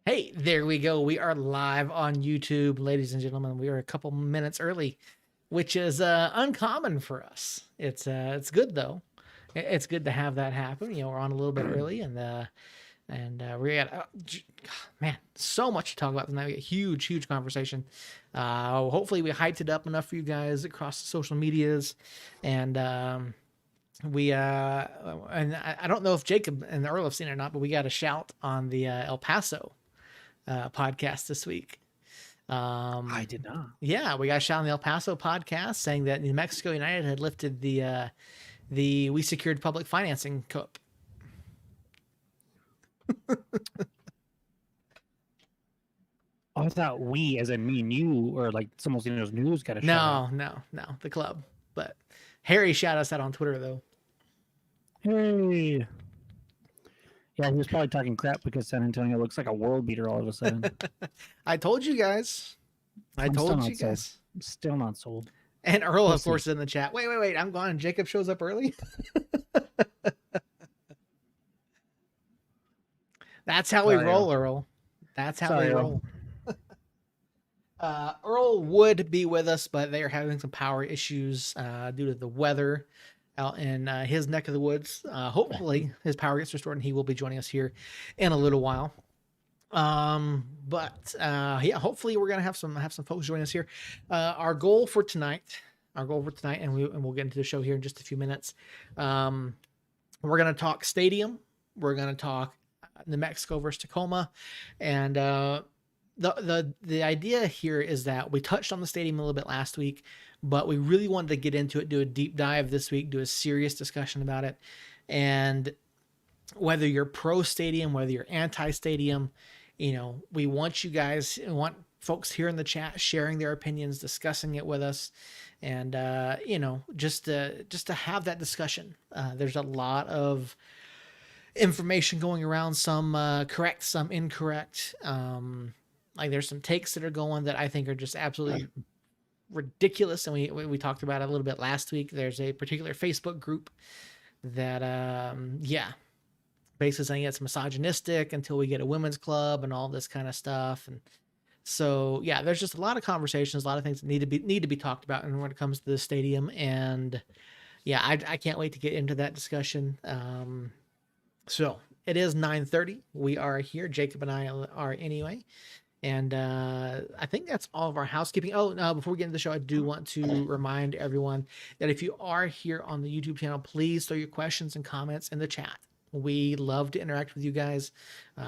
Hey, there we go. We are live on YouTube, ladies and gentlemen. We are a couple minutes early, which is uncommon for us. It's good though. It's good to have that happen. We're on a little bit early, and we got man, so much to talk about tonight. We got a huge conversation. Hopefully, we hyped it up enough for you guys across the social medias, and we and I don't know if Jacob and Earl have seen it or not, but we got a shout on the El Paso podcast this week. I did not. Yeah, we got a shout on the El Paso podcast saying that New Mexico United had lifted the we secured public financing cup. I thought we, as in me and you, or like Somos News, got a shout No, the club. But Harry shot us out on Twitter though. Hey. Yeah, he was probably talking crap because San Antonio looks like a world beater all of a sudden. I told you guys. I told you guys. I'm still not sold. And Earl, of course, is in the chat. Wait. I'm gone. Jacob shows up early. That's how we roll, Earl. That's how we roll. Earl would be with us, but they are having some power issues due to the weather out in his neck of the woods. Hopefully his power gets restored and he will be joining us here in a little while. Yeah, hopefully we're gonna have some folks join us here. Our goal for tonight, and we'll get into the show here in just a few minutes. We're gonna talk stadium. We're gonna talk New Mexico versus Tacoma, and the idea here is that we touched on the stadium a little bit last week, but we really wanted to get into it, do a deep dive this week, do a serious discussion about it. And whether you're pro stadium, whether you're anti stadium, we want folks here in the chat sharing their opinions, discussing it with us, and just to have that discussion. There's a lot of information going around, some correct, some incorrect. Like there's some takes that are going that I think are just absolutely ridiculous, and we talked about it a little bit last week. There's a particular Facebook group that basically saying it's misogynistic until we get a women's club and all this kind of stuff. And so yeah, there's just a lot of conversations, a lot of things that need to be talked about when it comes to the stadium. And yeah, I can't wait to get into that discussion. So it is 9:30. We are here. Jacob and I are anyway. And I think that's all of our housekeeping. Oh, no, before we get into the show, I do want to remind everyone that if you are here on the YouTube channel, please throw your questions and comments in the chat. We love to interact with you guys.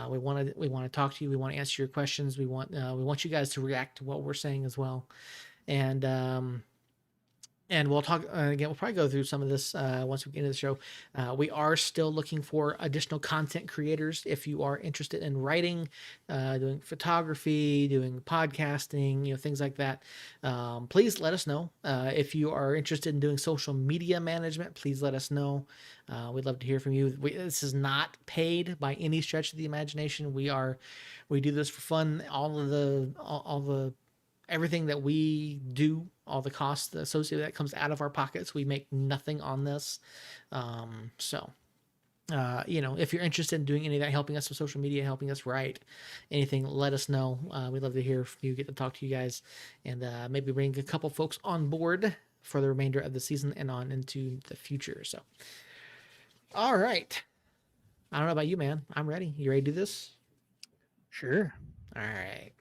We want to talk to you. We want to answer your questions. We want you guys to react to what we're saying as well. And we'll talk again. We'll probably go through some of this once we get into the show. We are still looking for additional content creators. If you are interested in writing, doing photography, doing podcasting, things like that, please let us know. If you are interested in doing social media management, please let us know. We'd love to hear from you. This is not paid by any stretch of the imagination. We do this for fun. All the everything that we do, all the costs associated that comes out of our pockets. We make nothing on this. If you're interested in doing any of that, helping us with social media, helping us write anything, let us know. We'd love to hear from you, get to talk to you guys, and maybe bring a couple folks on board for the remainder of the season and on into the future. So, all right. I don't know about you, man. I'm ready. You ready to do this? Sure. All right.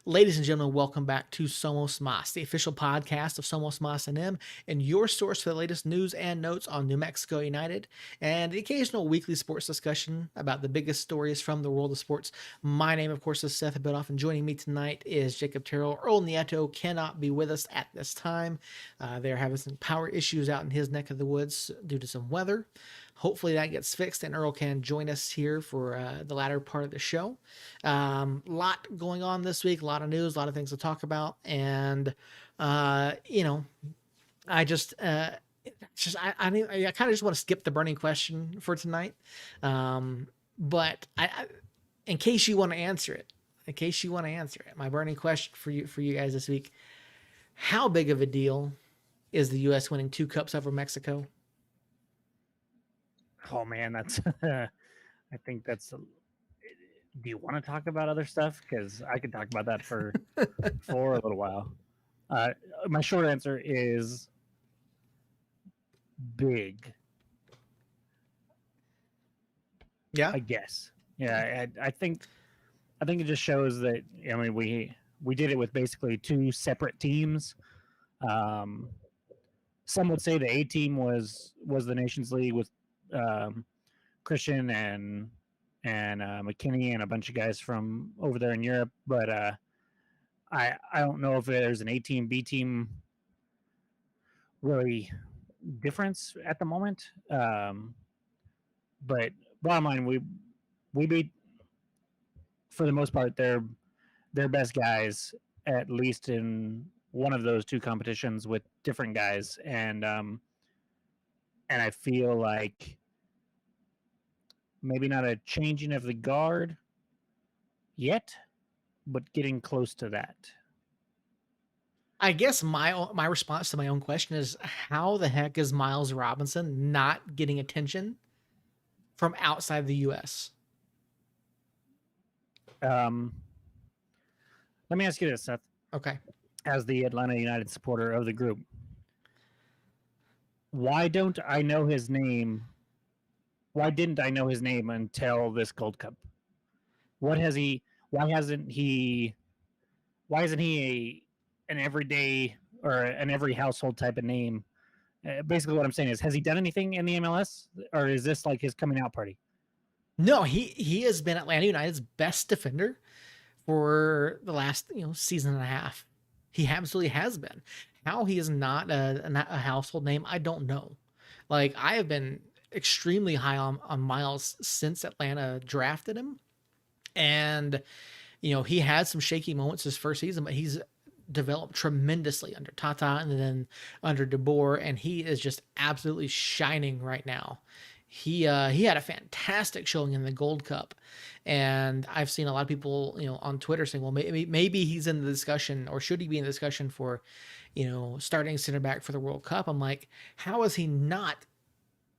Ladies and gentlemen, welcome back to Somos Mas, the official podcast of Somos Mas and your source for the latest news and notes on New Mexico United, and the occasional weekly sports discussion about the biggest stories from the world of sports. My name, of course, is Seth Bidoff, and joining me tonight is Jacob Terrell. Earl Nieto cannot be with us at this time. They're having some power issues out in his neck of the woods due to some weather. Hopefully that gets fixed and Earl can join us here for the latter part of the show. Lot going on this week, a lot of news, a lot of things to talk about. And, I kind of just want to skip the burning question for tonight. But in case you want to answer it, my burning question for you guys this week, how big of a deal is the U.S. winning 2 cups over Mexico? Oh man, that's I think that's. Do you want to talk about other stuff? Because I could talk about that for a little while. Uh, my short answer is big. Yeah. I guess. Yeah, I think it just shows that I mean we did it with basically two separate teams. Um, some would say the A team was the Nations League with um, Christian and McKinney and a bunch of guys from over there in Europe, but I don't know if there's an A team B team really difference at the moment. But bottom line, we beat for the most part their best guys at least in one of those two competitions with different guys, and I feel like maybe not a changing of the guard yet, but getting close to that. I guess my response to my own question is how the heck is Miles Robinson not getting attention from outside the US? Um, let me ask you this, Seth, Okay. as the Atlanta United supporter of the group, why don't I know his name? Why didn't I know his name until this Gold Cup? What has he? Why hasn't he? Why isn't he an everyday or an every household type of name? Basically, what I'm saying is, has he done anything in the MLS, or is this like his coming out party? No, he has been Atlanta United's best defender for the last season and a half. He absolutely has been. How he is not a household name, I don't know. Like I have been extremely high on Miles since Atlanta drafted him, and he had some shaky moments his first season, but he's developed tremendously under Tata and then under DeBoer, and he is just absolutely shining right now. He had a fantastic showing in the Gold Cup, and I've seen a lot of people on Twitter saying, well, maybe he's in the discussion, or should he be in the discussion for starting center back for the World Cup. I'm like, how is he not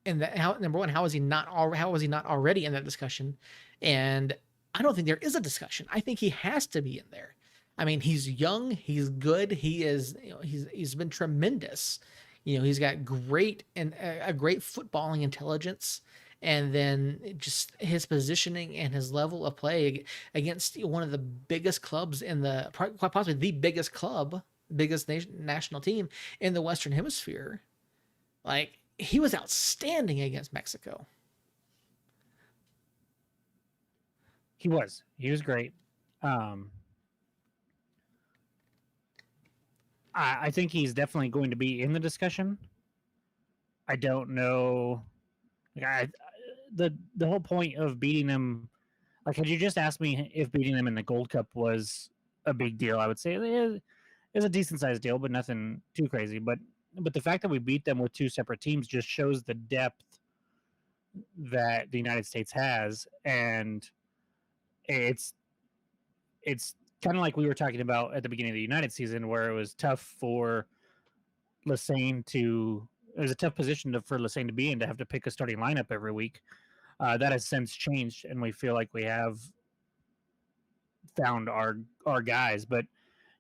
in that? How, number one, how is he not already in that discussion? And I don't think there is a discussion. I think he has to be in there. I mean, he's young, he's good, he is, he's been tremendous. He's got great and a great footballing intelligence, and then just his positioning and his level of play against one of the biggest clubs in the quite possibly the biggest club, biggest national team in the Western Hemisphere. Like he was outstanding against Mexico. He was great. Um, I think he's definitely going to be in the discussion. I don't know. The whole point of beating them, like, had you just asked me if beating them in the Gold Cup was a big deal, I would say it is a decent sized deal, but nothing too crazy. But the fact that we beat them with two separate teams just shows the depth that the United States has, and it's kind of like we were talking about at the beginning of the United season, where it was tough for Lassane to. It was a tough position for Lassane to be in, to have to pick a starting lineup every week. That has since changed, and we feel like we have found our guys. But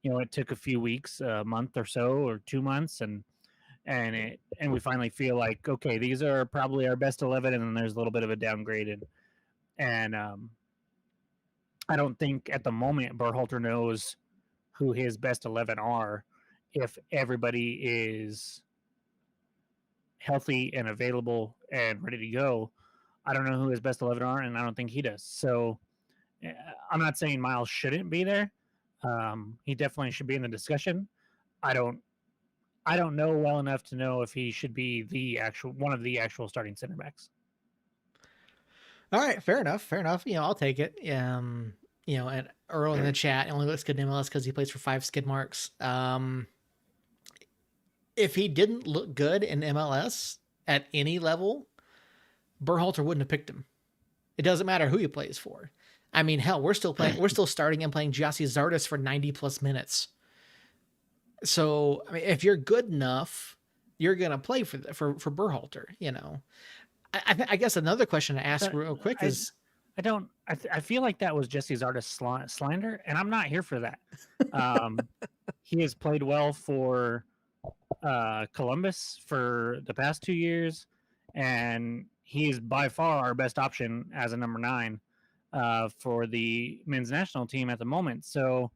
it took a few weeks, a month or so, or 2 months, and we finally feel like, okay, these are probably our best 11, and then there's a little bit of a downgrade, and I don't think at the moment Berhalter knows who his best 11 are. If everybody is healthy and available and ready to go, I don't know who his best 11 are, and I don't think he does. So I'm not saying Miles shouldn't be there. He definitely should be in the discussion. I don't know well enough to know if he should be one of the actual starting center backs. All right, fair enough. Fair enough. I'll take it. And Earl in the chat only looks good in MLS because he plays for 5 skid marks. If he didn't look good in MLS at any level, Berhalter wouldn't have picked him. It doesn't matter who he plays for. I mean, hell, we're still starting and playing Gyasi Zardes for 90 plus minutes. So, I mean, if you're good enough, you're gonna play for Berhalter. I guess another question to ask real quick is I feel like that was Jesse Zardes slander, and I'm not here for that. Um, he has played well for Columbus for the past 2 years, and he is by far our best option as a number 9 for the men's national team at the moment. So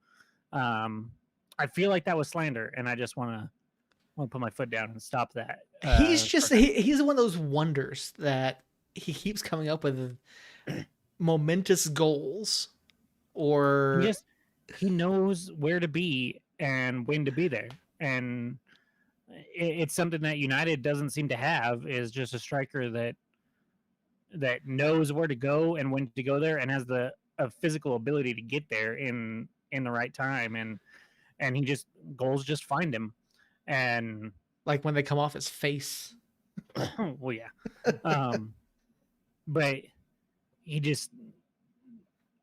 um, I feel like that was slander, and I just want to put my foot down and stop that. He's one of those wonders that he keeps coming up with momentous goals, He or just he knows where to be and when to be there, and it's something that United doesn't seem to have. Is just a striker that knows where to go and when to go there, and has the a physical ability to get there in the right time, and he just goals just find him, and like when they come off his face. well, yeah, but he just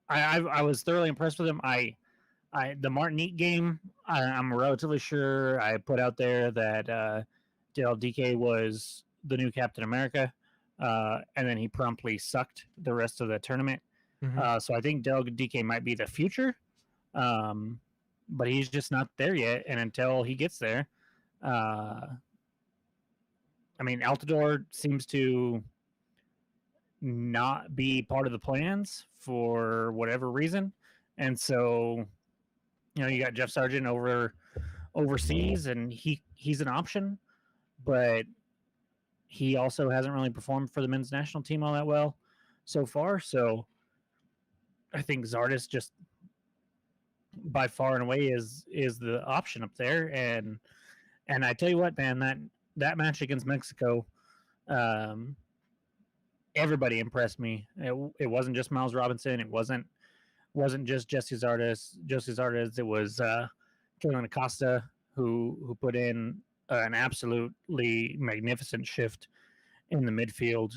I was thoroughly impressed with him. The Martinique game, I'm relatively sure I put out there that Del DK was the new Captain America, and then he promptly sucked the rest of the tournament. Mm-hmm. So I think Del DK might be the future, but he's just not there yet. And until he gets there, I mean, Altidore seems to not be part of the plans for whatever reason, and so you got Jeff Sargent overseas, and he's an option, but he also hasn't really performed for the men's national team all that well so far. So I think Zardes just by far and away is the option up there, and I tell you what, man, that match against Mexico, um, everybody impressed me. It wasn't just Miles Robinson. It wasn't just Jesse Zardes. It was Kellen Acosta who put in an absolutely magnificent shift in the midfield.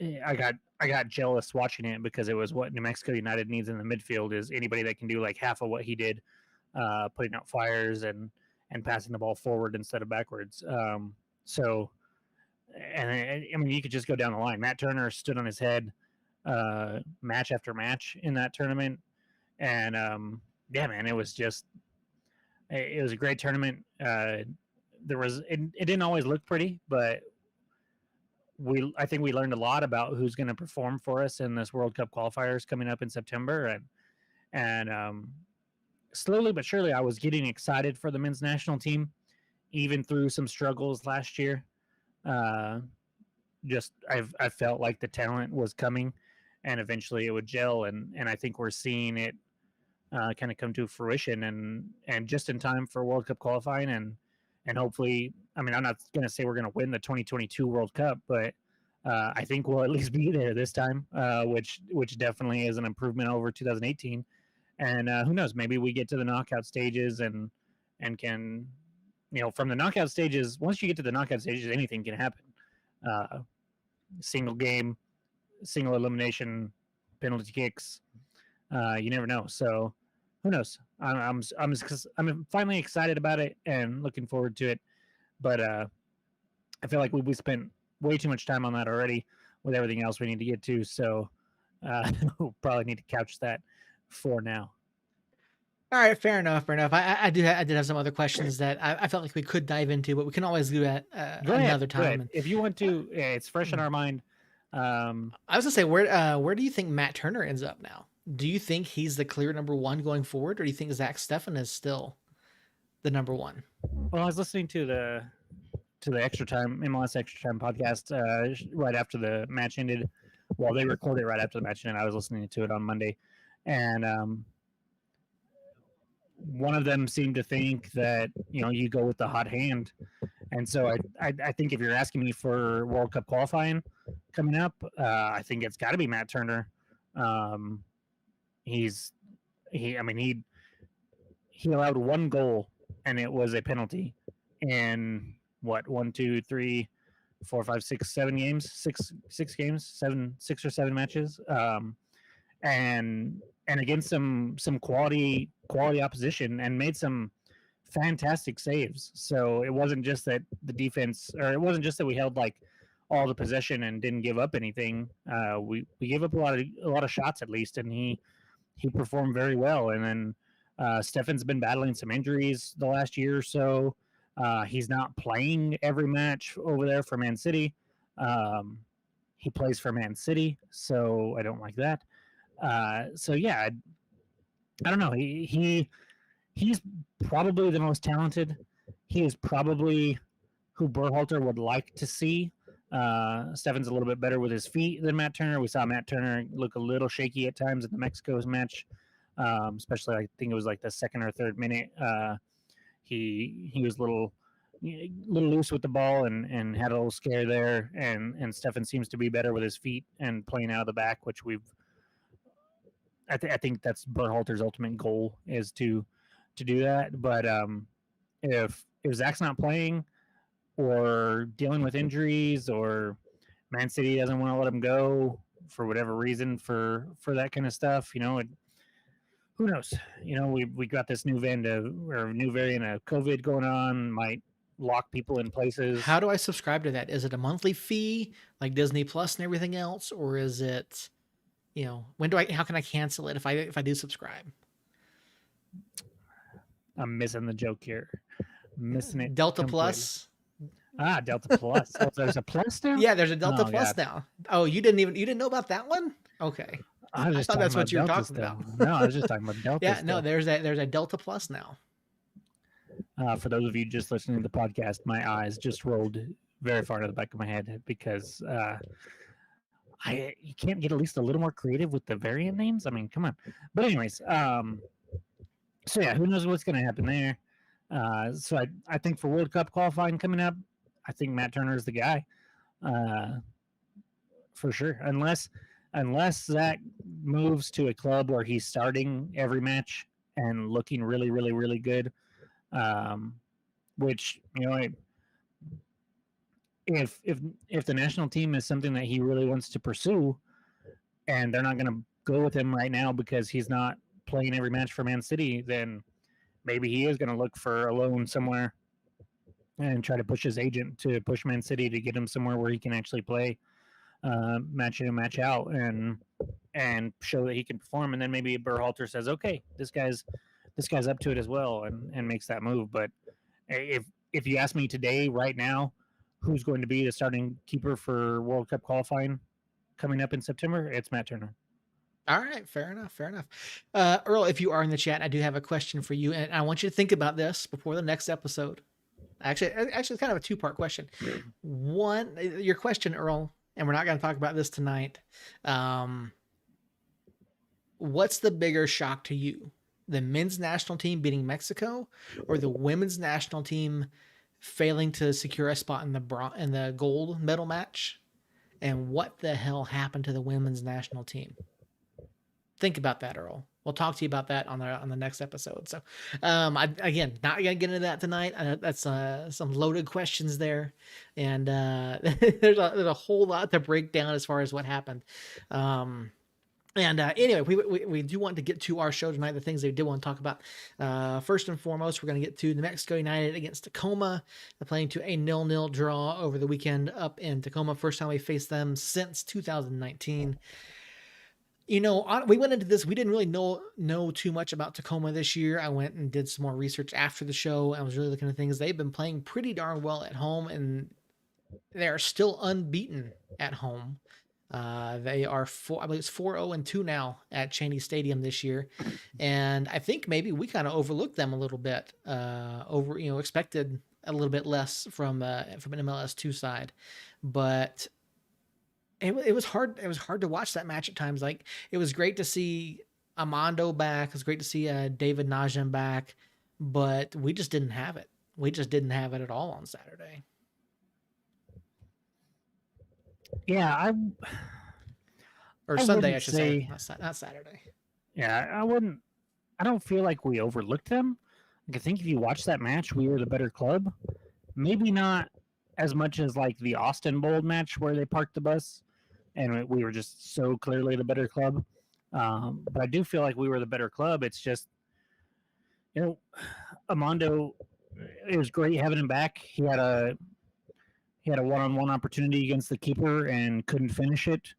I got jealous watching it because it was what New Mexico United needs in the midfield is anybody that can do like half of what he did, putting out fires and passing the ball forward instead of backwards. So, and I mean, you could just go down the line. Matt Turner stood on his head match after match in that tournament, and yeah, man, it was a great tournament. It didn't always look pretty, but I think we learned a lot about who's going to perform for us in this World Cup qualifiers coming up in September, and slowly but surely, I was getting excited for the men's national team, even through some struggles last year. I felt like the talent was coming, and eventually it would gel, and I think we're seeing it kind of come to fruition, and just in time for World Cup qualifying, and hopefully, I mean, I'm not going to say we're going to win the 2022 World Cup, but I think we'll at least be there this time, which definitely is an improvement over 2018. And who knows? Maybe we get to the knockout stages and can, from the knockout stages. Once you get to the knockout stages, anything can happen. Single game, single elimination, penalty kicks. You never know. So who knows? I'm finally excited about it and looking forward to it. But I feel like we spent way too much time on that already with everything else we need to get to. So we'll probably need to couch that for now. All right, fair enough. I did have some other questions that I felt like we could dive into, but we can always do that another time. If you want to, it's fresh in our mind. I was gonna say, where do you think Matt Turner ends up now? Do you think he's the clear number one going forward, or do you think Zach Steffen is still the number one? Well, I was listening to the Extra Time MLS Extra Time podcast right after the match ended. Well, they recorded right after the match ended. I was listening to it on Monday, and one of them seemed to think that you go with the hot hand, and so I think if you're asking me for World Cup qualifying coming up, I think it's got to be Matt Turner. He allowed one goal, and it was a penalty in what 1, 2, 3, 4, 5, 6, 7 games, six games, 6 or 7 matches, and against some quality opposition, and made some fantastic saves. So it wasn't just that the defense, or it wasn't just that we held like all the possession and didn't give up anything. We gave up a lot of shots at least, and he performed very well. And then Stefan's been battling some injuries the last year or so. He's not playing every match over there for Man City. Um, he plays for Man City, so I don't like that. So yeah, I don't know. He's probably the most talented. He is probably who Berhalter would like to see. Stefan's a little bit better with his feet than Matt Turner. We saw Matt Turner look a little shaky at times in the Mexico's match, especially I think it was like the second or third minute. He was a little loose with the ball and had a little scare there. And Stefan seems to be better with his feet and playing out of the back, which I think that's Berhalter's ultimate goal is to do that. But if Zach's not playing or dealing with injuries or Man City doesn't want to let him go for whatever reason for that kind of stuff, who knows? We got this new variant of COVID going on, might lock people in places. How do I subscribe to that? Is it a monthly fee like Disney Plus and everything else, or is it, how can I cancel it if I do subscribe? I'm missing the joke here. Missing it. Delta completely. Plus. Delta Plus. Oh, there's a Plus now? Yeah, there's a Delta Plus now. Oh, you didn't know about that one? Okay. I thought that's what you were talking about. No, I was just talking about Delta. Yeah, no, there's a Delta Plus now. For those of you just listening to the podcast, my eyes just rolled very far to the back of my head because you can't get at least a little more creative with the variant names. I mean, come on. But anyways, so yeah, who knows what's going to happen there? So I think for World Cup qualifying coming up, I think Matt Turner is the guy, for sure. Unless Zach moves to a club where he's starting every match and looking really, really, really good, which if the national team is something that he really wants to pursue, and they're not going to go with him right now because he's not playing every match for Man City, then maybe he is going to look for a loan somewhere and try to push his agent to push Man City to get him somewhere where he can actually play match in and match out and show that he can perform. And then maybe Berhalter says, okay, this guy's up to it as well, and makes that move. But if you ask me today, right now, who's going to be the starting keeper for World Cup qualifying coming up in September, it's Matt Turner. All right, fair enough. Earl, if you are in the chat, I do have a question for you, and I want you to think about this before the next episode. Actually, it's kind of a two-part question. One, your question, Earl, and we're not going to talk about this tonight. What's the bigger shock to you? The men's national team beating Mexico, or the women's national team failing to secure a spot in the gold medal match? And what the hell happened to the women's national team? Think about that, Earl. We'll talk to you about that on the next episode. So, again, not gonna get into that tonight. That's some loaded questions there, and there's a whole lot to break down as far as what happened. Anyway, we do want to get to our show tonight. The things they did want to talk about. First and foremost, we're going to get to New Mexico United against Tacoma. They're playing to a 0-0 draw over the weekend up in Tacoma. First time we faced them since 2019. We went into this. We didn't really know too much about Tacoma this year. I went and did some more research after the show. I was really looking at things. They've been playing pretty darn well at home, and they are still unbeaten at home. They are I believe it's 4-0-2 now at Cheney Stadium this year, and I think maybe we kind of overlooked them a little bit. Expected a little bit less from an MLS2 side, but it was hard. It was hard to watch that match at times. Like, it was great to see Amando back. It was great to see David Najim back, but we just didn't have it. We just didn't have it at all on Saturday. Yeah, or Sunday, I should say, not Saturday. Yeah, I don't feel like we overlooked them. Like, I think if you watch that match, we were the better club. Maybe not as much as like the Austin Bold match where they parked the bus and we were just so clearly the better club. But I do feel like we were the better club. It's just, Amando, it was great having him back. He had He had a one-on-one opportunity against the keeper and couldn't finish it.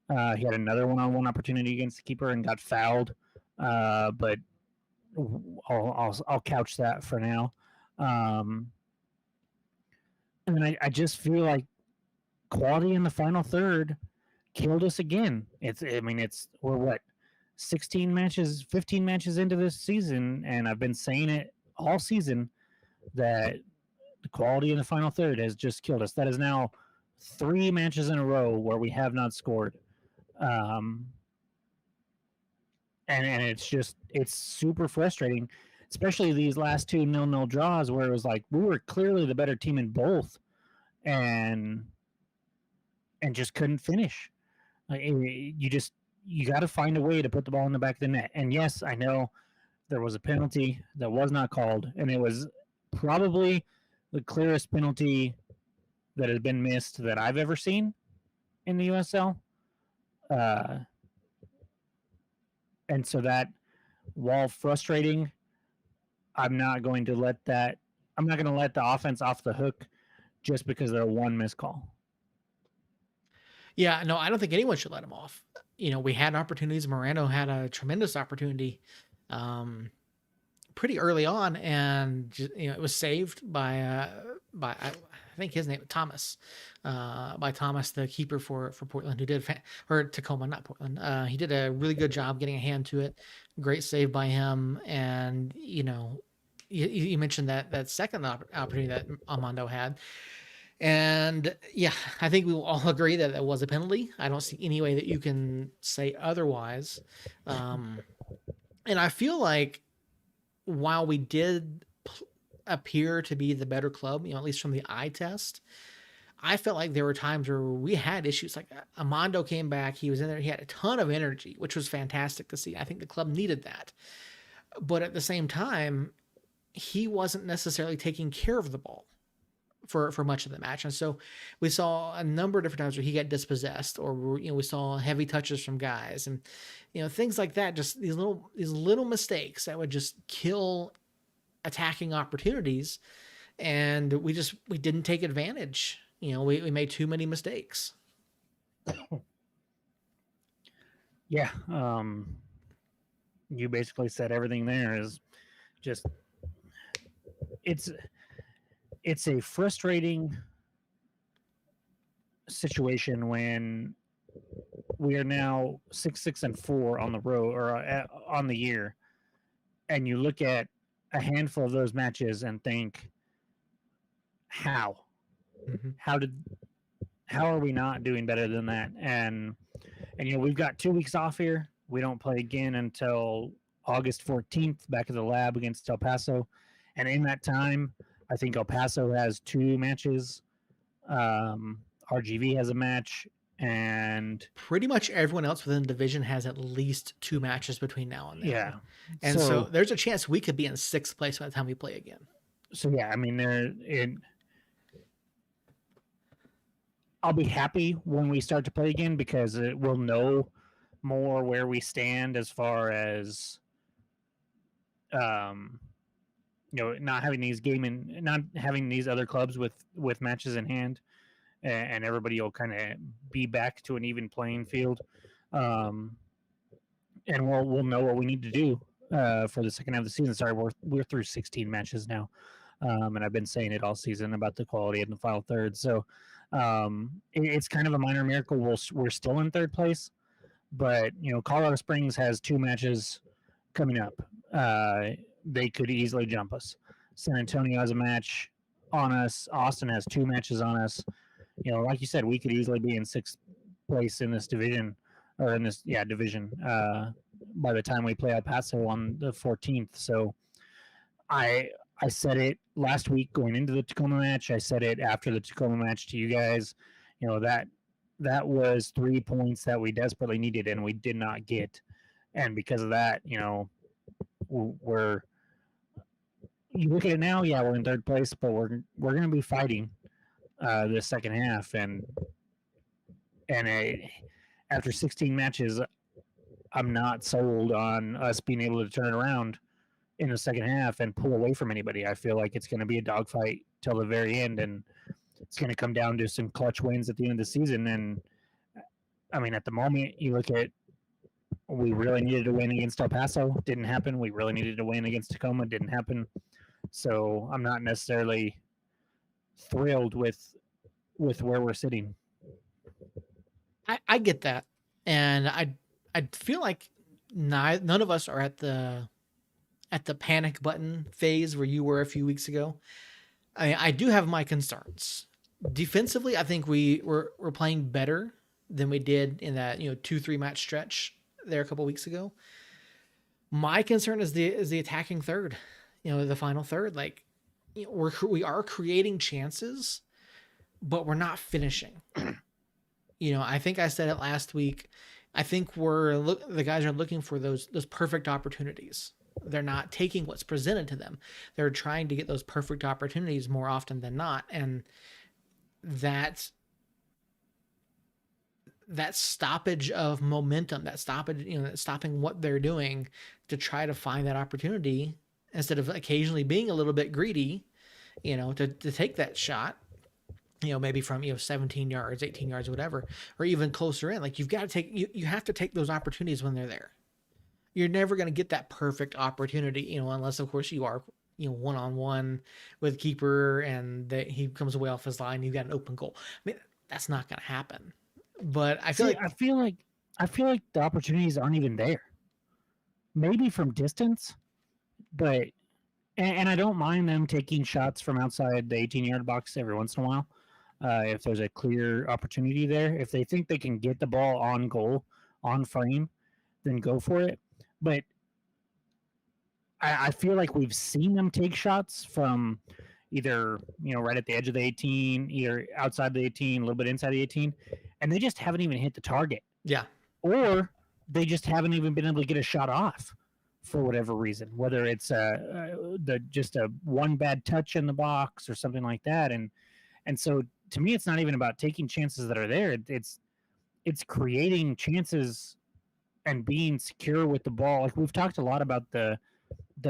He had another one-on-one opportunity against the keeper and got fouled. But I'll couch that for now. And then I just feel like quality in the final third killed us again. We're what, 16 matches, 15 matches into this season, and I've been saying it all season that the quality in the final third has just killed us. That is now 3 matches in a row where we have not scored. And it's super frustrating, especially these last 2 0-0 draws where it was like we were clearly the better team in both, and just couldn't finish. Like, you got to find a way to put the ball in the back of the net. And yes, I know there was a penalty that was not called, and it was probably the clearest penalty that has been missed that I've ever seen in the USL. And so that, while frustrating, I'm not going to let the offense off the hook just because they're one missed call. Yeah, no, I don't think anyone should let him off. We had opportunities. Moreno had a tremendous opportunity pretty early on, and it was saved by I think his name Thomas, by Thomas, the keeper for Portland, who did or Tacoma, not Portland. He did a really good job getting a hand to it. Great save by him, and you mentioned that second opportunity that Armando had. And yeah, I think we will all agree that it was a penalty. I don't see any way that you can say otherwise. And I feel like while we did appear to be the better club, at least from the eye test, I felt like there were times where we had issues. Like Armando came back, he was in there, he had a ton of energy, which was fantastic to see. I think the club needed that. But at the same time, he wasn't necessarily taking care of the ball for much of the match. And so we saw a number of different times where he got dispossessed, or we saw heavy touches from guys, and things like that. Just these little mistakes that would just kill attacking opportunities, and we didn't take advantage. We made too many mistakes. Yeah, you basically said everything there. Is just it's a frustrating situation when we are now 6-4 on the road, or on the year, and you look at a handful of those matches and think, how are we not doing better than that? And we've got 2 weeks off here. We don't play again until August 14th back at the lab against El Paso, and in that time, I think El Paso has 2 matches. RGV has a match, and pretty much everyone else within the division has at least 2 matches between now and then. Yeah. And so there's a chance we could be in 6th place by the time we play again. So yeah, I'll be happy when we start to play again, because we'll know more where we stand as far as not having these other clubs with matches in hand, and everybody will kind of be back to an even playing field, and we'll know what we need to do for the second half of the season. Sorry, we're through 16 matches now, and I've been saying it all season about the quality in the final third. So it's kind of a minor miracle we're still in 3rd place, but Colorado Springs has 2 matches coming up. They could easily jump us. San Antonio has a match on us. Austin has 2 matches on us. Like you said, we could easily be in 6th place in this division, or in this division, by the time we play El Paso on the 14th. So I said it last week going into the Tacoma match. I said it after the Tacoma match to you guys. That was 3 points that we desperately needed and we did not get. And because of that, you look at it now, we're in 3rd place, but we're going to be fighting the second half, and after 16 matches, I'm not sold on us being able to turn it around in the second half and pull away from anybody. I feel like it's going to be a dogfight till the very end, and it's going to come down to some clutch wins at the end of the season. And I mean, at the moment, you look at, we really needed to win against El Paso, didn't happen. We really needed to win against Tacoma, didn't happen. So I'm not necessarily thrilled with where we're sitting. I get that, and I feel like none of us are at the panic button phase where you were a few weeks ago. I do have my concerns. Defensively, I think we're playing better than we did in that 2-3 match stretch there a couple weeks ago. My concern is the attacking third, the final third. Like, we are creating chances, but we're not finishing. I think I said it last week. I think the guys are looking for those perfect opportunities. They're not taking what's presented to them. They're trying to get those perfect opportunities more often than not, and that stoppage of momentum, that stopping what they're doing to try to find that opportunity instead of occasionally being a little bit greedy, to take that shot, maybe from 17 yards, 18 yards, whatever, or even closer in. Like, you've got to you have to take those opportunities when they're there. You're never going to get that perfect opportunity, unless of course you are, one-on-one with keeper and he comes away off his line, you've got an open goal. I mean, that's not going to happen. But I feel like the opportunities aren't even there. Maybe from distance, but and I don't mind them taking shots from outside the 18-yard box every once in a while. If there's a clear opportunity there, if they think they can get the ball on goal, on frame, then go for it. But I feel like we've seen them take shots from either, right at the edge of the 18, either outside the 18, a little bit inside the 18, and they just haven't even hit the target. Yeah. Or they just haven't even been able to get a shot off for whatever reason, whether it's just a one bad touch in the box or something like that. And so to me, it's not even about taking chances that are there. It's creating chances and being secure with the ball. Like, we've talked a lot about the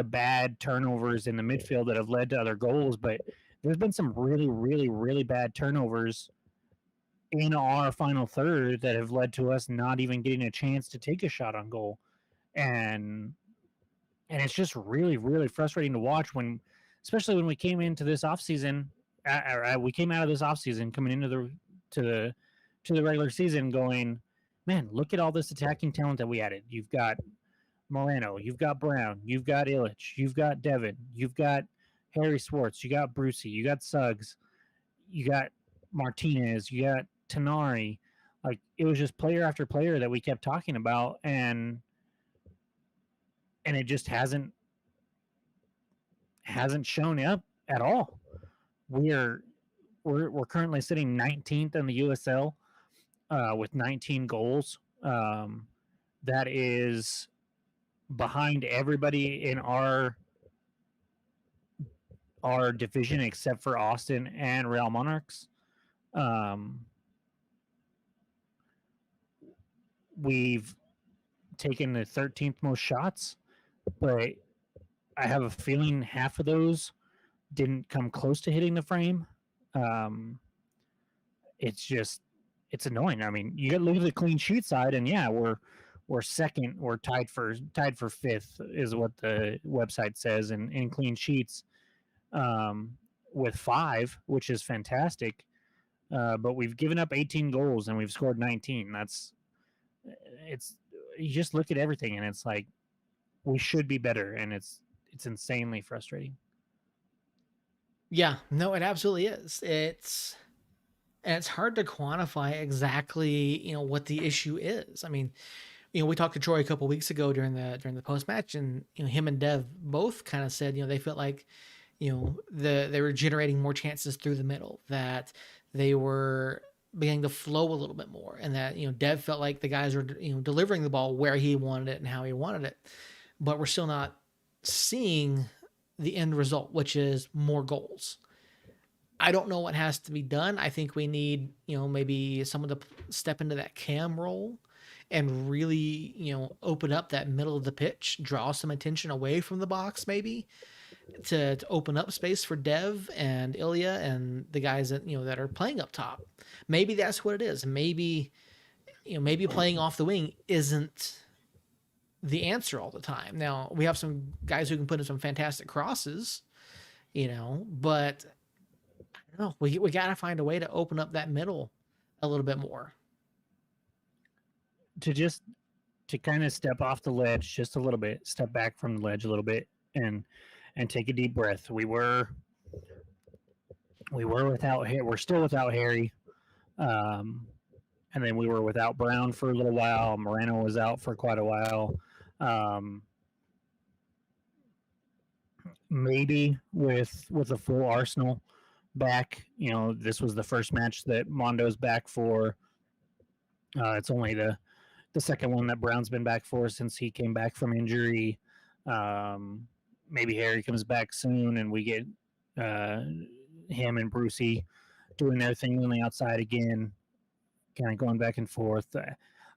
bad turnovers in the midfield that have led to other goals, but there's been some really, really, really bad turnovers in our final third that have led to us not even getting a chance to take a shot on goal. And it's just really, really frustrating to watch especially when we came into this offseason. We came out of this offseason coming into the regular season going, man, look at all this attacking talent that we added. You've got Moreno, you've got Brown, you've got Illich, you've got Devin, you've got Harry Swartz, you got Brucey, you got Suggs, you got Martinez, you got Tanari. Like, it was just player after player that we kept talking about, and it just hasn't shown up at all. We're currently sitting 19th in the USL with 19 goals. That is behind everybody in our division except for Austin and Real Monarchs. We've taken the 13th most shots, but I have a feeling half of those didn't come close to hitting the frame. It's annoying. I mean, you look at the clean sheet side, and yeah, we're second. We're tied for fifth, is what the website says, in clean sheets, with 5, which is fantastic. But we've given up 18 goals and we've scored 19. You just look at everything and it's like, we should be better, and it's insanely frustrating. Yeah, no, it absolutely is. It's hard to quantify exactly, what the issue is. I mean, we talked to Troy a couple weeks ago during the post match, and him and Dev both kind of said, they felt like, they were generating more chances through the middle, that they were beginning to flow a little bit more, and that Dev felt like the guys were delivering the ball where he wanted it and how he wanted it, but we're still not seeing the end result, which is more goals. I don't know what has to be done. I think we need, maybe someone to step into that cam role and really, open up that middle of the pitch, draw some attention away from the box, maybe. to open up space for Dev and Ilya and the guys that that are playing up top. Maybe that's what it is. Maybe maybe playing off the wing isn't the answer all the time. Now we have some guys who can put in some fantastic crosses, but I don't know. We got to find a way to open up that middle a little bit more. To kind of step off the ledge just a little bit, step back from the ledge a little bit, and take a deep breath. We were without we're still without Harry, and then we were without Brown for a little while. Moreno was out for quite a while. Um, Maybe with a full Arsenal back, this was the first match that Mondo's back for. It's only the second one that Brown's been back for since he came back from injury. Maybe Harry comes back soon and we get him and Brucey doing their thing on the outside again, kind of going back and forth.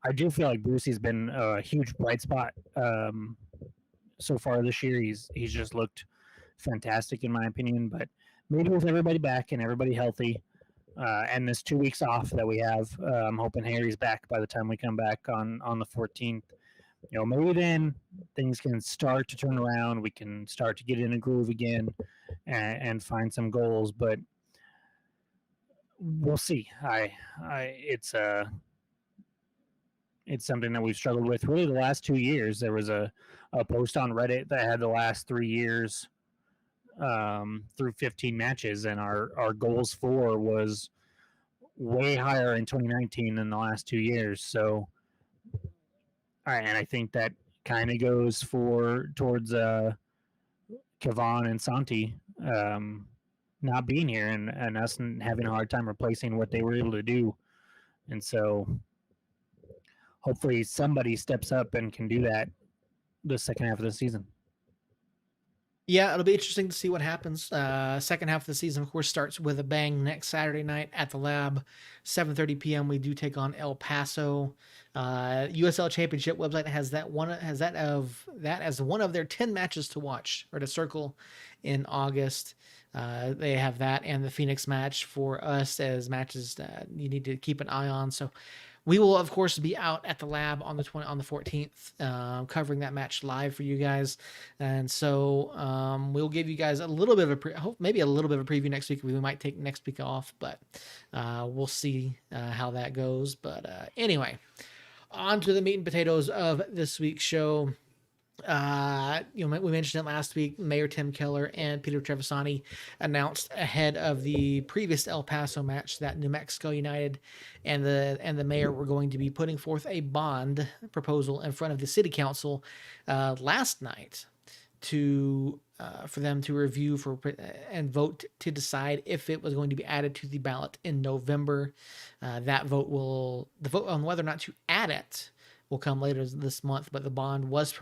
I do feel like Brucey's been a huge bright spot so far this year. He's just looked fantastic in my opinion, but maybe with everybody back and everybody healthy, and this 2 weeks off that we have, I'm hoping Harry's back by the time we come back on the 14th. Maybe then things can start to turn around. We can start to get in a groove again and find some goals, but we'll see. It's something that we've struggled with really the last 2 years. There was a post on Reddit that had the last 3 years through 15 matches, and our goals for was way higher in 2019 than the last 2 years. So, and I think that kind of goes towards Kavan and Santi not being here and us having a hard time replacing what they were able to do. And so hopefully somebody steps up and can do that the second half of the season. Yeah, it'll be interesting to see what happens. Second half of the season, of course, starts with a bang next Saturday night at the Lab, 7:30 p.m. We do take on El Paso. USL Championship website has that as one of their 10 matches to watch or to circle in August. They have that and the Phoenix match for us as matches that you need to keep an eye on. So we will, of course, be out at the Lab on the 14th, covering that match live for you guys, and so we'll give you guys a little bit of maybe a little bit of a preview next week. We might take next week off, but we'll see how that goes. But anyway, on to the meat and potatoes of this week's show. We mentioned it last week. Mayor Tim Keller and Peter Trevisani announced ahead of the previous El Paso match that New Mexico United and the mayor were going to be putting forth a bond proposal in front of the city council last night for them to review and vote to decide if it was going to be added to the ballot in November. The vote on whether or not to add it will come later this month, but the bond was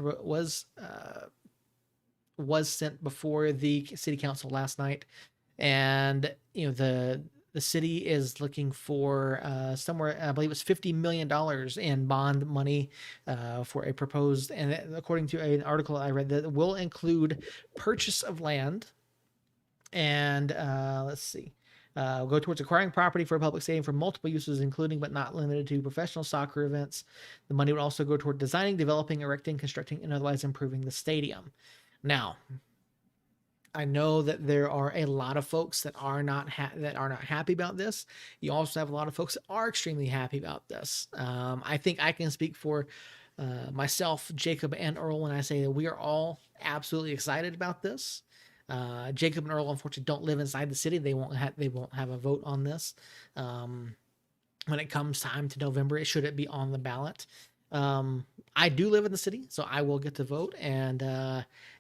sent before the city council last night, and the city is looking for somewhere, I believe it's $50 million in bond money for a proposed, and according to an article I read, that will include purchase of land, and let's see. Go towards acquiring property for a public stadium for multiple uses, including but not limited to professional soccer events. The money would also go toward designing, developing, erecting, constructing, and otherwise improving the stadium. Now, I know that there are a lot of folks that are not happy about this. You also have a lot of folks that are extremely happy about this. I think I can speak for myself, Jacob, and Earl when I say that we are all absolutely excited about this. Jacob and Earl unfortunately don't live inside the city. They won't have a vote on this when it comes time to November. Should it be on the ballot? I do live in the city, so I will get to vote. And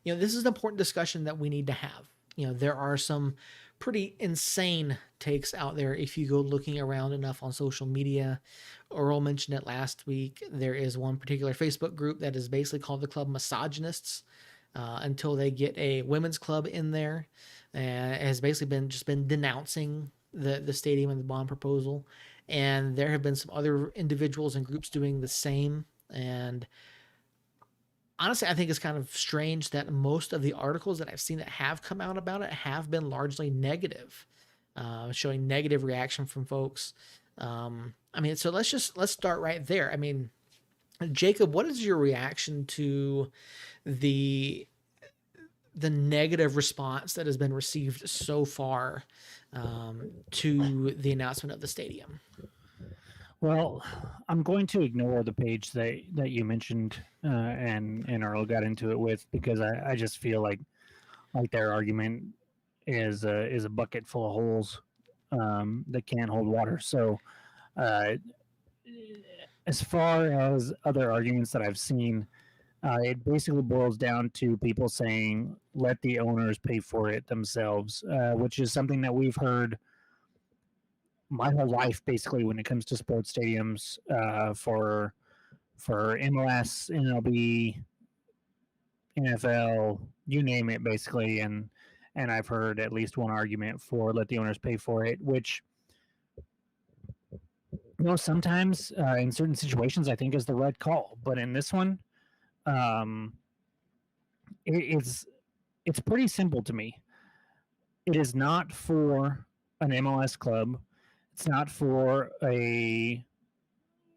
this is an important discussion that we need to have. There are some pretty insane takes out there if you go looking around enough on social media. Earl mentioned it last week. There is one particular Facebook group that is basically called the Club Misogynists. Until they get a women's club in there, and has basically been denouncing the stadium and the bond proposal. And there have been some other individuals and groups doing the same. And honestly, I think it's kind of strange that most of the articles that I've seen that have come out about it have been largely negative, showing negative reaction from folks. I mean, so let's start right there. I mean, Jacob, what is your reaction to the the negative response that has been received so far to the announcement of the stadium? Well, I'm going to ignore the page that you mentioned and Earl got into it with, because I just feel like their argument is a bucket full of holes that can't hold water. So uh, as far as other arguments that I've seen, it basically boils down to people saying, let the owners pay for it themselves, which is something that we've heard my whole life, basically, when it comes to sports stadiums, for MLS, MLB, NFL, you name it, basically. And I've heard at least one argument for let the owners pay for it, which, sometimes in certain situations I think is the right call. But in this one, um, it's pretty simple to me. It is not for an MLS club. It's not for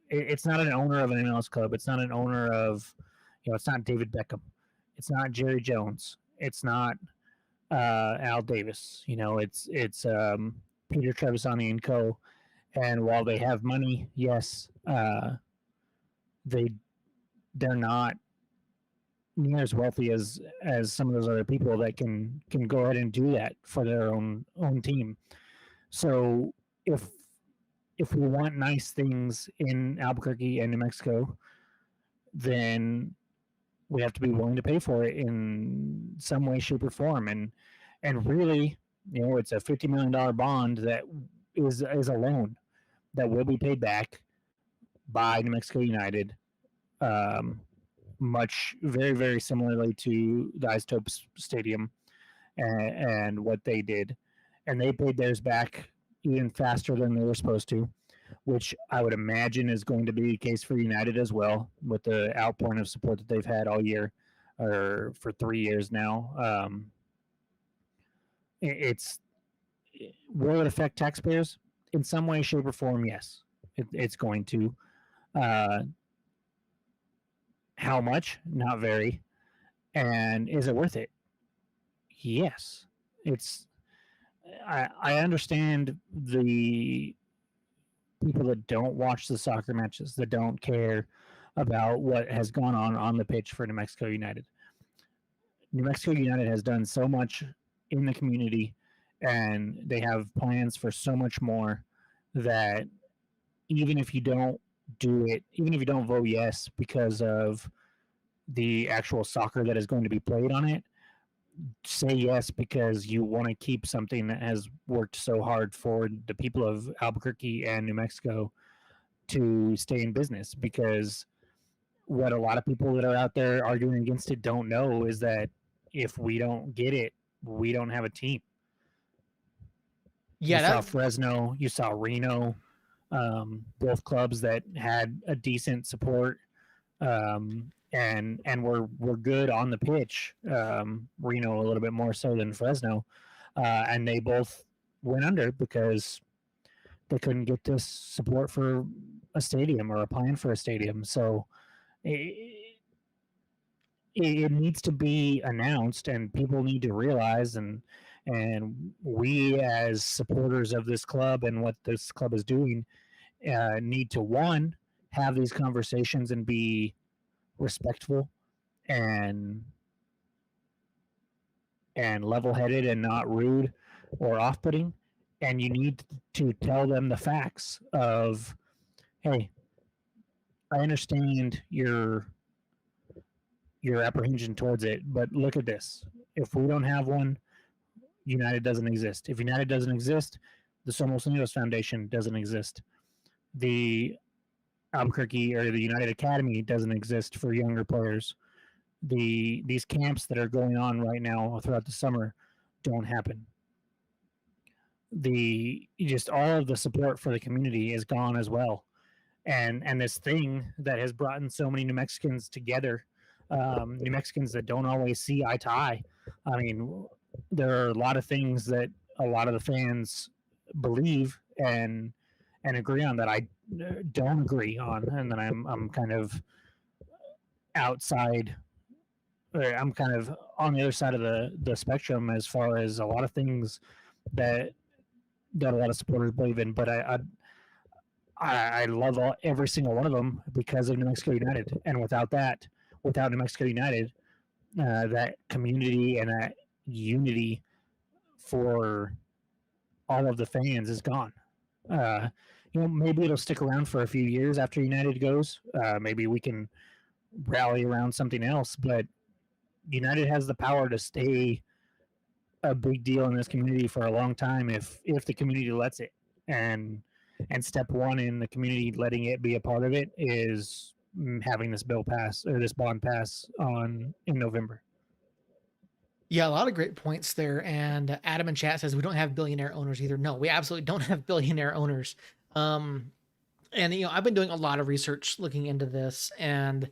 it's not an owner of an MLS club. It's not an owner of, it's not David Beckham. It's not Jerry Jones. It's not Al Davis. It's Peter Trevisani and Co. And while they have money, yes, they they're not near as wealthy as some of those other people that can go ahead and do that for their own team. So if if we want nice things in Albuquerque and New Mexico, then we have to be willing to pay for it in some way, shape, or form. And really, it's a $50 million bond that is a loan that will be paid back by New Mexico United, um, much very very similarly to the Isotopes Stadium and what they did, and they paid theirs back even faster than they were supposed to, which I would imagine is going to be the case for United as well, with the outpouring of support that they've had all year, or for 3 years now. It's Will it affect taxpayers in some way, shape, or form? Yes, it's going to. Uh, how much? Not very. And is it worth it? Yes. It's. I understand the people that don't watch the soccer matches, that don't care about what has gone on the pitch for New Mexico United. New Mexico United has done so much in the community, and they have plans for so much more, that even if you don't do it, even if you don't vote yes because of the actual soccer that is going to be played on it, say yes because you want to keep something that has worked so hard for the people of Albuquerque and New Mexico to stay in business. Because what a lot of people that are out there arguing against it don't know is that if we don't get it, we don't have a team. You Yeah, saw that Fresno, you saw Reno, both clubs that had a decent support, and we're good on the pitch. Reno a little bit more so than Fresno, and they both went under because they couldn't get this support for a stadium or a plan for a stadium. So it needs to be announced, and people need to realize, and we as supporters of this club and what this club is doing, need to, one, have these conversations and be respectful and level-headed and not rude or off-putting. And you need to tell them the facts of, hey, I understand your apprehension towards it, but look at this. If we don't have one, United doesn't exist. If United doesn't exist, the Somos Unidos Foundation doesn't exist. The Albuquerque or the United Academy doesn't exist for younger players. These camps that are going on right now throughout the summer don't happen. Just all of the support for the community is gone as well. And this thing that has brought in so many New Mexicans together, New Mexicans that don't always see eye to eye. I mean, there are a lot of things that a lot of the fans believe and agree on that I don't agree on, and then I'm kind of outside. Or I'm kind of on the other side of the spectrum as far as a lot of things that that a lot of supporters believe in. But I love every single one of them because of New Mexico United, and without New Mexico United, that community and that unity for all of the fans is gone. Uh, maybe it'll stick around for a few years after United goes. Maybe we can rally around something else, but United has the power to stay a big deal in this community for a long time if the community lets it. And step one in the community letting it be a part of it is having this bill pass or this bond pass on in November. Yeah, a lot of great points there. And Adam in chat says we don't have billionaire owners either. No, we absolutely don't have billionaire owners. And I've been doing a lot of research looking into this, and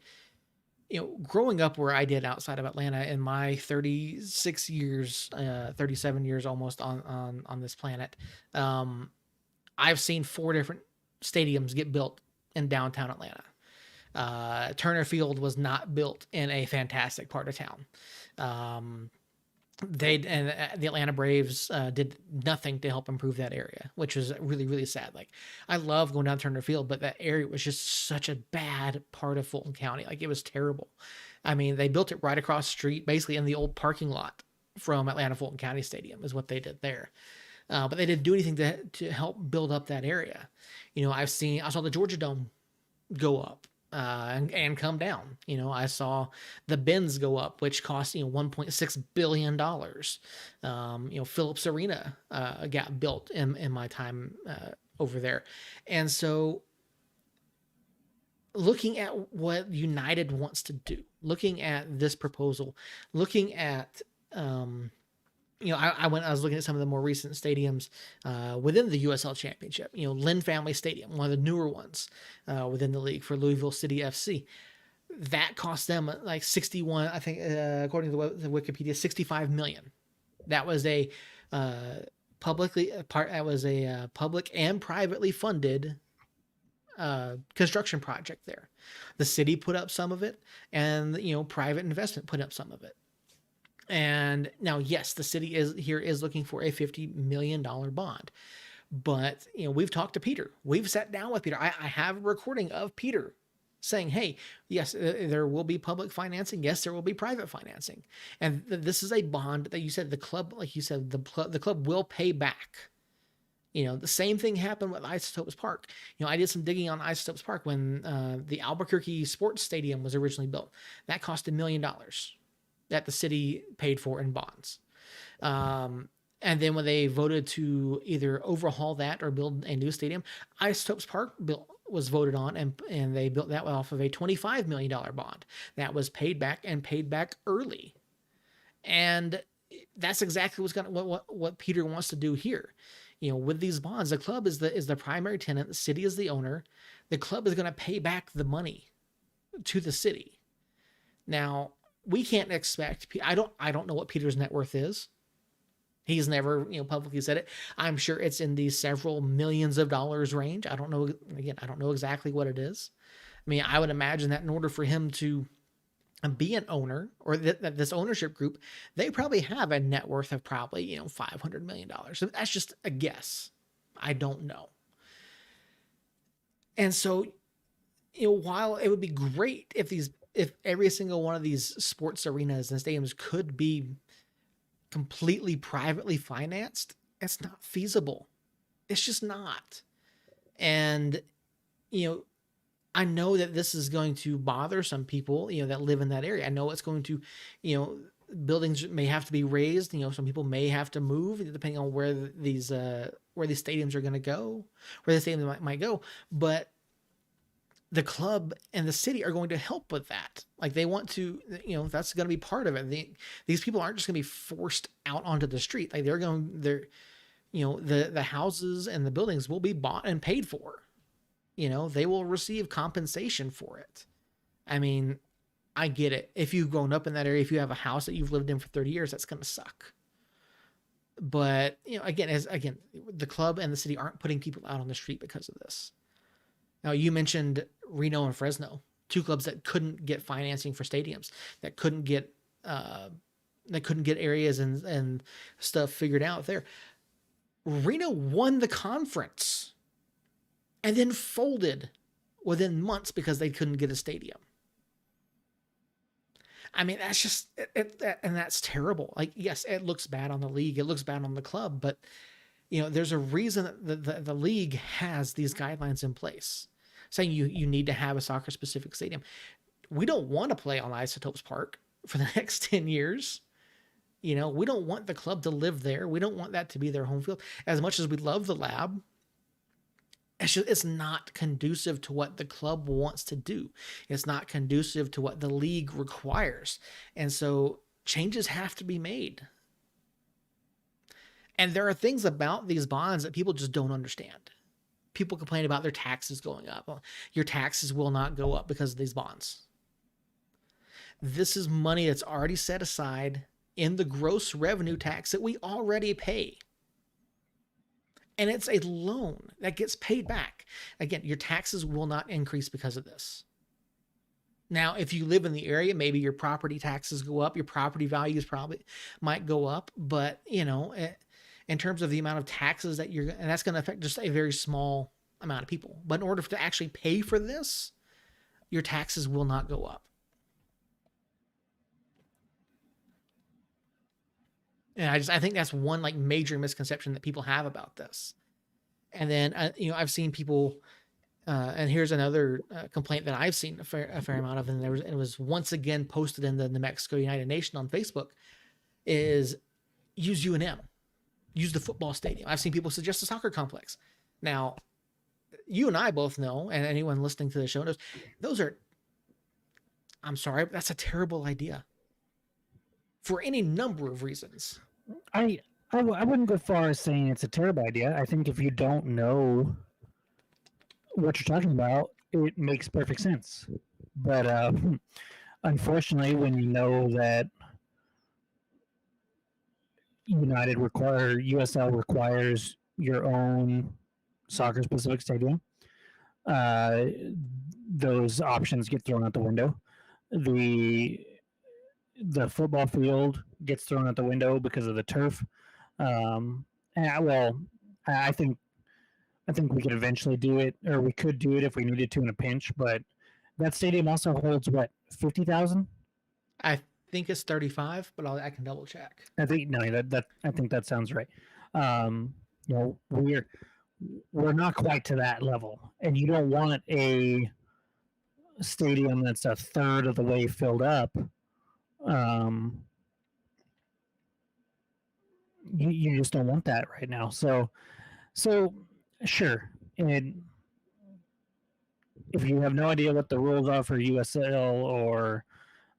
growing up where I did outside of Atlanta in my 36 years, 37 years almost on this planet, I've seen 4 different stadiums get built in downtown Atlanta. Turner Field was not built in a fantastic part of town. The Atlanta Braves did nothing to help improve that area, which was really, really sad. Like, I love going down Turner Field, but that area was just such a bad part of Fulton County. Like, it was terrible. I mean, they built it right across the street, basically in the old parking lot from Atlanta Fulton County Stadium is what they did there. But they didn't do anything to help build up that area. I saw the Georgia Dome go up. And come down. I saw the Benz go up, which cost $1.6 billion. Phillips Arena got built in my time over there, and so looking at what United wants to do, looking at this proposal, looking at I was looking at some of the more recent stadiums within the USL Championship. Lynn Family Stadium, one of the newer ones within the league for Louisville City FC. That cost them like 61, I think, according to the Wikipedia, 65 million. That was a public and privately funded construction project there. The city put up some of it, and private investment put up some of it. And now, yes, the city is looking for a $50 million bond. But, we've talked to Peter. We've sat down with Peter. I have a recording of Peter saying, hey, yes, there will be public financing. Yes, there will be private financing. And this is a bond that you said the club, like you said, the club will pay back. The same thing happened with Isotopes Park. I did some digging on Isotopes Park when the Albuquerque Sports Stadium was originally built. That cost $1 million. That the city paid for in bonds. And then when they voted to either overhaul that or build a new stadium, Isotopes Park was voted on, and they built that off of a $25 million bond that was paid back early. And that's exactly what Peter wants to do here. With these bonds, the club is the primary tenant, the city is the owner. The club is going to pay back the money to the city. Now, we can't expect. I don't know what Peter's net worth is. He's never, publicly said it. I'm sure it's in the several millions of dollars range. I don't know. Again, I don't know exactly what it is. I mean, I would imagine that in order for him to be an owner, or that this ownership group, they probably have a net worth of probably $500 million. So that's just a guess. I don't know. And so, while it would be great if every single one of these sports arenas and stadiums could be completely privately financed, it's not feasible. It's just not. And, I know that this is going to bother some people, that live in that area. I know it's going to, buildings may have to be raised. Some people may have to move depending on where these stadiums are going to go, where the stadium might go. But the club and the city are going to help with that. Like, they want to, that's going to be part of it. These people aren't just going to be forced out onto the street. Like, the houses and the buildings will be bought and paid for. They will receive compensation for it. I mean, I get it. If you've grown up in that area, if you have a house that you've lived in for 30 years, that's going to suck. But, again, the club and the city aren't putting people out on the street because of this. Now, you mentioned Reno and Fresno, two clubs that couldn't get financing for stadiums, that couldn't get areas and stuff figured out there. Reno won the conference and then folded within months because they couldn't get a stadium. I mean, that's just and that's terrible. Like, yes, it looks bad on the league, it looks bad on the club, but there's a reason that the league has these guidelines in place, saying you need to have a soccer specific stadium. We don't want to play on Isotopes Park for the next 10 years. We don't want the club to live there. We don't want that to be their home field. As much as we love the lab, it's not conducive to what the club wants to do. It's not conducive to what the league requires. And so changes have to be made. And there are things about these bonds that people just don't understand. People complain about their taxes going up. Well, your taxes will not go up because of these bonds. This is money that's already set aside in the gross revenue tax that we already pay. And it's a loan that gets paid back. Again, your taxes will not increase because of this. Now, if you live in the area, maybe your property taxes go up, your property values probably might go up, but in terms of the amount of taxes and that's going to affect just a very small amount of people. But in order to actually pay for this, your taxes will not go up. And I think that's one major misconception that people have about this. And then I've seen people, and here's another complaint that I've seen a fair amount of, and it was once again posted in the New Mexico United Nation on Facebook, is use UNM, use the football stadium. I've seen people suggest a soccer complex. Now, you and I both know, and anyone listening to the show knows, I'm sorry, but that's a terrible idea for any number of reasons. I wouldn't go far as saying it's a terrible idea. I think if you don't know what you're talking about, it makes perfect sense. But unfortunately, when you know that USL requires your own soccer specific stadium, those options get thrown out the window. The football field gets thrown out the window because of the turf. I think we could eventually do it, or we could do it if we needed to in a pinch. But that stadium also holds what, 50,000? I think it's 35, but I can double check. I think that sounds right. We're not quite to that level, and you don't want a stadium that's a third of the way filled up. You just don't want that right now. So sure. And if you have no idea what the rules are for USL, or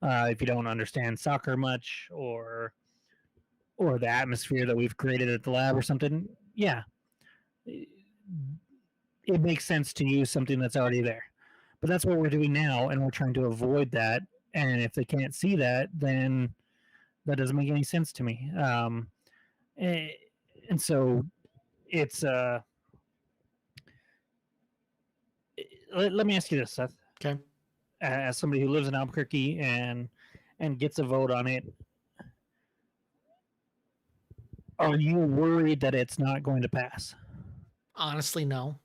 if you don't understand soccer much, or the atmosphere that we've created at the lab or something, yeah, it makes sense to use something that's already there. But that's what we're doing now, and we're trying to avoid that. And if they can't see that, then that doesn't make any sense to me. And so it's let me ask you this, Seth. Okay. As somebody who lives in Albuquerque and gets a vote on it, are you worried that it's not going to pass? Honestly, no.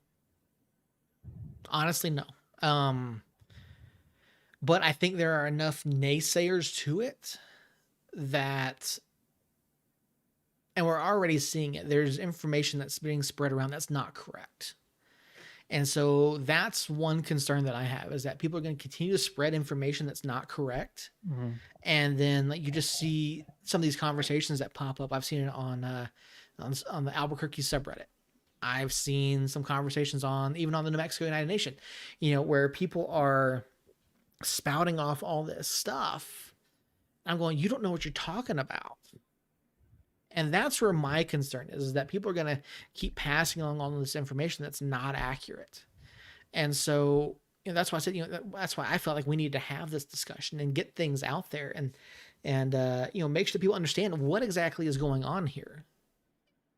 But I think there are enough naysayers to it that, and we're already seeing it, there's information that's being spread around that's not correct. And so that's one concern that I have, is that people are going to continue to spread information that's not correct. Mm-hmm. And then you just see some of these conversations that pop up. I've seen it on the Albuquerque subreddit. I've seen some conversations even on the New Mexico United Nation, where people are spouting off all this stuff. I'm going, you don't know what you're talking about. And that's where my concern is that people are going to keep passing along all this information that's not accurate. And so, that's why I said, that's why I felt like we need to have this discussion and get things out there, and make sure people understand what exactly is going on here.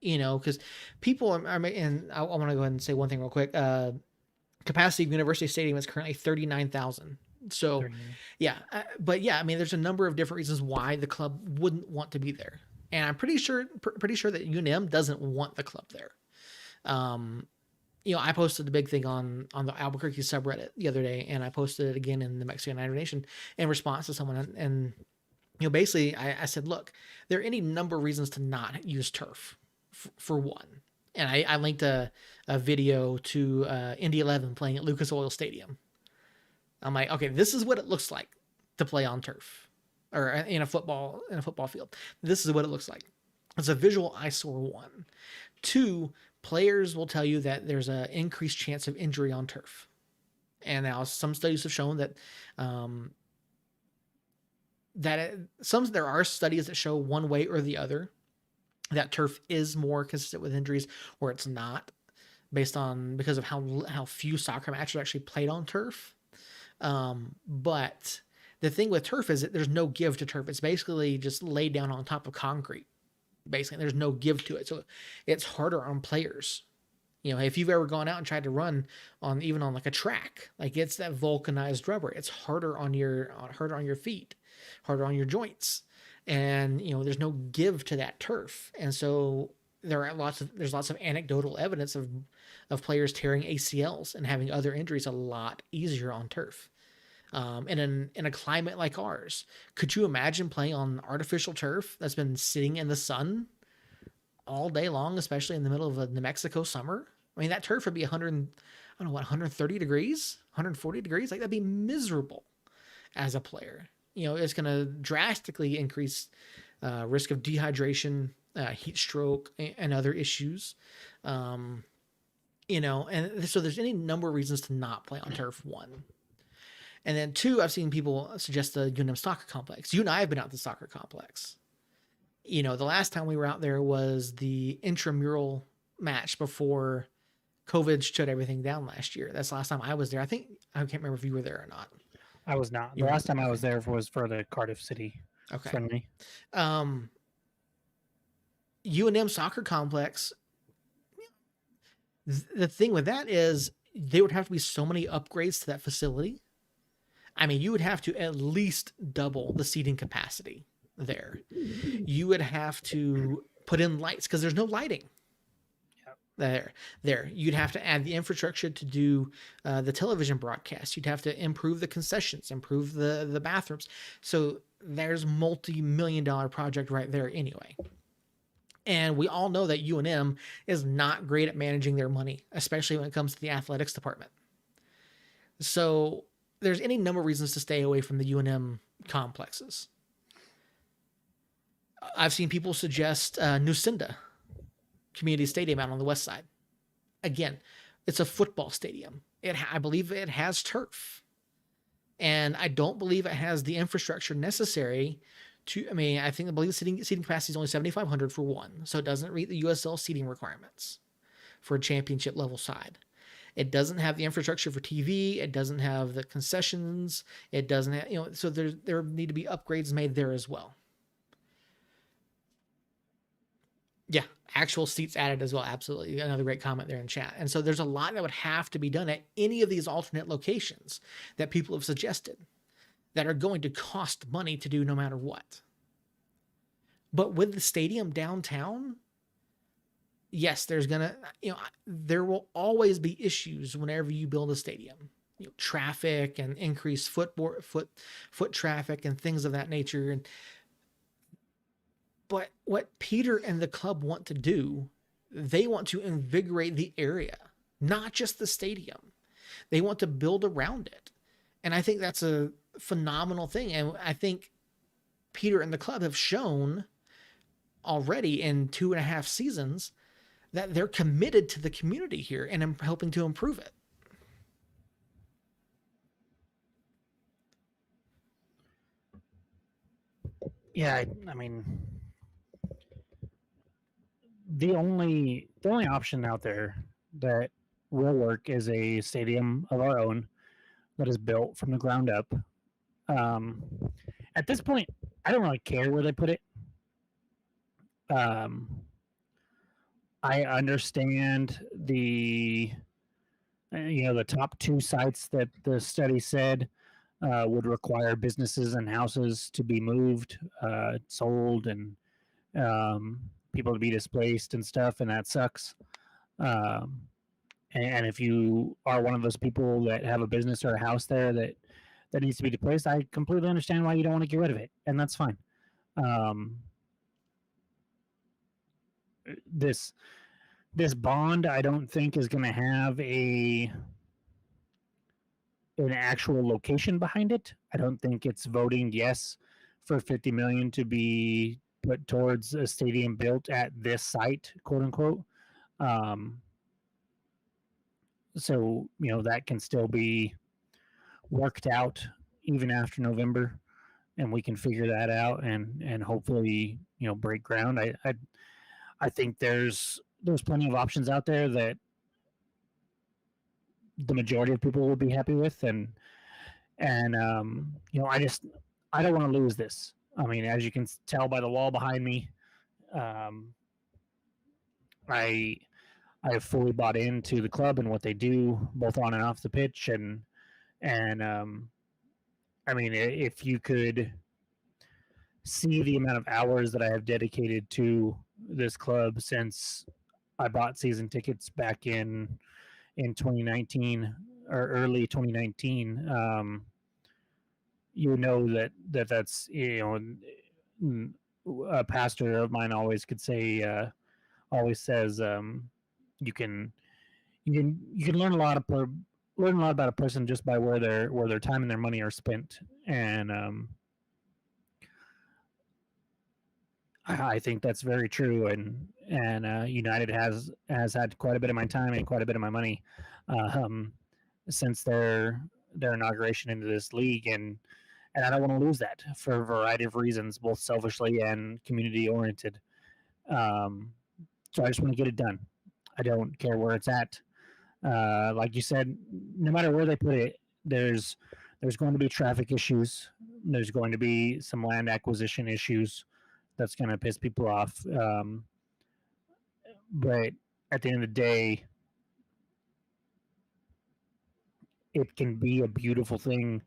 Because people and I want to go ahead and say one thing real quick. Capacity of University Stadium is currently 39,000. So, 39. yeah, but yeah, I mean, there's a number of different reasons why the club wouldn't want to be there, and I'm pretty sure that UNM doesn't want the club there. Um, I posted the big thing on the Albuquerque subreddit the other day, and I posted it again in the Mexican United Nation in response to someone, and basically I said, look, there are any number of reasons to not use turf, for one. And I linked a video to Indy 11 playing at Lucas Oil Stadium. I'm like, okay, this is what it looks like to play on turf or in a football field. This is what it looks like. It's a visual eyesore, one. Two, players will tell you that there's an increased chance of injury on turf. And now some studies have shown that there are studies that show one way or the other that turf is more consistent with injuries, or it's not, because of how few soccer matches are actually played on turf. But the thing with turf is that there's no give to turf. It's basically just laid down on top of concrete. Basically, there's no give to it, so it's harder on players. If you've ever gone out and tried to run even on like a track, like it's that vulcanized rubber. It's harder on your feet, harder on your joints. And there's no give to that turf, and so there's lots of anecdotal evidence of players tearing ACLs and having other injuries a lot easier on turf. In a climate like ours, could you imagine playing on artificial turf that's been sitting in the sun all day long, especially in the middle of a New Mexico summer? I mean, that turf would be 130 degrees, 140 degrees. Like, that'd be miserable as a player. It's going to drastically increase risk of dehydration, heat stroke, and other issues. And so there's any number of reasons to not play on turf, one. And then two, I've seen people suggest the UNM soccer complex. You and I have been out to the soccer complex. The last time we were out there was the intramural match before COVID shut everything down last year. That's the last time I was there. I can't remember if you were there or not. I was not. The last time I was there was for the Cardiff City friendly. UNM soccer complex. The thing with that is there would have to be so many upgrades to that facility. I mean, you would have to at least double the seating capacity there. You would have to put in lights because there's no lighting. There. You'd have to add the infrastructure to do the television broadcast. You'd have to improve the concessions, improve the bathrooms. So there's multi-million-dollar project right there anyway. And we all know that UNM is not great at managing their money, especially when it comes to the athletics department. So there's any number of reasons to stay away from the UNM complexes. I've seen people suggest Nucinda Community Stadium out on the west side. Again, it's a football stadium. I believe it has turf. And I don't believe it has the infrastructure necessary I believe the seating capacity is only 7,500 for one. So it doesn't meet the USL seating requirements for a championship level side. It doesn't have the infrastructure for TV. It doesn't have the concessions. It doesn't have, so there need to be upgrades made there as well. Yeah, actual seats added as well. Absolutely. Another great comment there in chat. And so there's a lot that would have to be done at any of these alternate locations that people have suggested that are going to cost money to do no matter what. But with the stadium downtown, yes, there will always be issues whenever you build a stadium. Traffic and increased foot traffic and things of that nature. But what Peter and the club want to do, they want to invigorate the area, not just the stadium. They want to build around it. And I think that's a phenomenal thing. And I think Peter and the club have shown already in 2.5 seasons that they're committed to the community here and helping to improve it. Yeah, I mean, the only option out there that will work is a stadium of our own. that is built from the ground up. Um, at this point, I don't really care where they put it. Um, I understand the top two sites that the study said would require businesses and houses to be moved, sold, and people to be displaced and stuff, and that sucks. Um, and if you are one of those people that have a business or a house there that needs to be displaced, I completely understand why you don't want to get rid of it, and that's fine. Um, this this bond, I don't think is going to have an actual location behind it. I don't think it's voting yes for 50 million to be put towards a stadium built at this site, quote unquote. Um, so that can still be worked out even after November, and we can figure that out and hopefully break ground. I think there's plenty of options out there that the majority of people will be happy with, and I don't want to lose this. I mean, as you can tell by the wall behind me, um, I I have fully bought into the club and what they do, both on and off the pitch, and I mean, if you could see the amount of hours that I have dedicated to this club since I bought season tickets back in 2019 or early 2019, you know that's a pastor of mine always says you can you can learn a lot about a person just by where their time and their money are spent, and I think that's very true, and United has had quite a bit of my time and quite a bit of my money um, since their inauguration into this league, and I don't want to lose that for a variety of reasons, both selfishly and community oriented. Um, so I just want to get it done. I don't care where it's at. Like you said, no matter where they put it, there's going to be traffic issues. There's going to be some land acquisition issues that's going to piss people off. But at the end of the day, it can be a beautiful thing,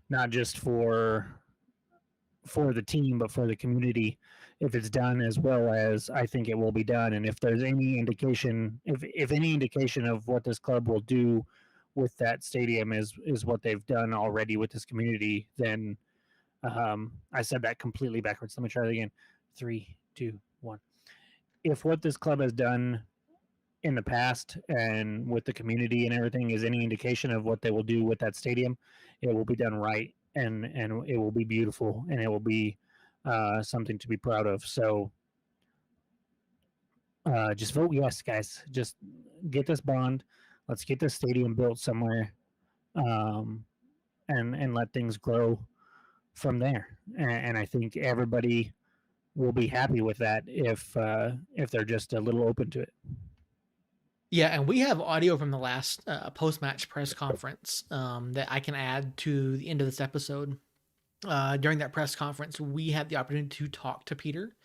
not just for the team, but for the community, if it's done as well as I think it will be done. And if there's any indication, if any indication of what this club will do with that stadium is what they've done already with this community, then I said that completely backwards. Let me try that again. 3, 2, 1. If what this club has done in the past and with the community and everything is any indication of what they will do with that stadium, it will be done right, and it will be beautiful, and it will be something to be proud of. So just vote yes, guys. Just get this bond. Let's get this stadium built somewhere, um, and let things grow from there. And I think everybody will be happy with that if they're just a little open to it. Yeah, and we have audio from the last post-match press conference that I can add to the end of this episode. During that press conference, we had the opportunity to talk to Peter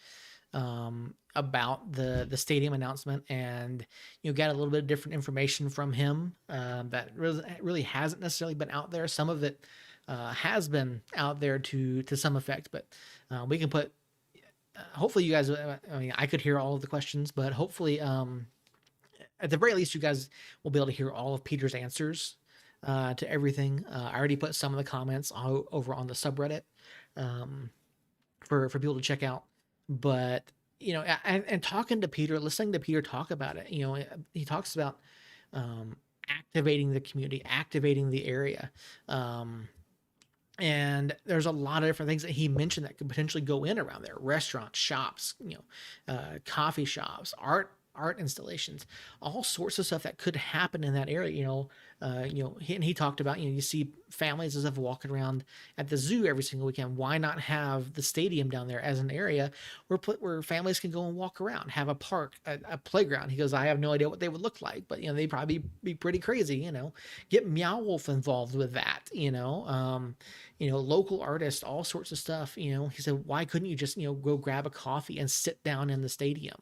about the stadium announcement, and got a little bit of different information from him that really hasn't necessarily been out there. Some of it has been out there to some effect, but we can put. Hopefully, you guys. I mean, I could hear all of the questions, but hopefully, at the very least, you guys will be able to hear all of Peter's answers to everything. I already put some of the comments over on the subreddit for people to check out. But and talking to Peter, listening to Peter talk about it, he talks about activating the community, activating the area. And there's a lot of different things that he mentioned that could potentially go in around there: restaurants, shops, coffee shops, art art installations, all sorts of stuff that could happen in that area. And he talked about, you see families as if walking around at the zoo every single weekend. Why not have the stadium down there as an area where families can go and walk around, have a park, a playground? He goes, I have no idea what they would look like, but they'd probably be pretty crazy. Get Meow Wolf involved with that. Local artists, all sorts of stuff. He said, why couldn't you just go grab a coffee and sit down in the stadium?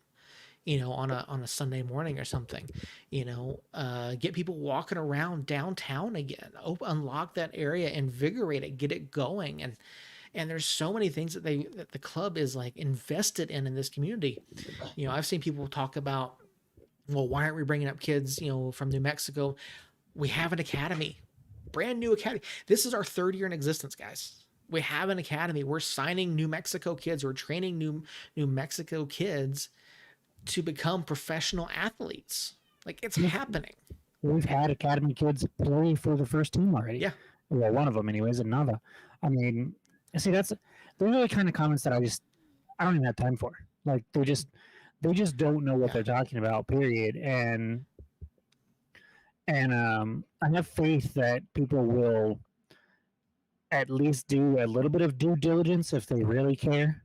On a Sunday morning or something, get people walking around downtown again, unlock that area, invigorate it, get it going. And there's so many things that the club is like invested in this community. I've seen people talk about, well, why aren't we bringing up kids, from New Mexico? We have an academy, brand new academy. This is our 3rd year in existence, guys. We have an academy. We're signing New Mexico kids. We're training New Mexico kids to become professional athletes. Like, it's happening. We've had academy kids play for the first team already. Yeah. Well, one of them anyways, another. I mean, see, those are the kind of comments that I don't even have time for. Like, they just don't know what they're talking about, period. And I have faith that people will at least do a little bit of due diligence if they really care.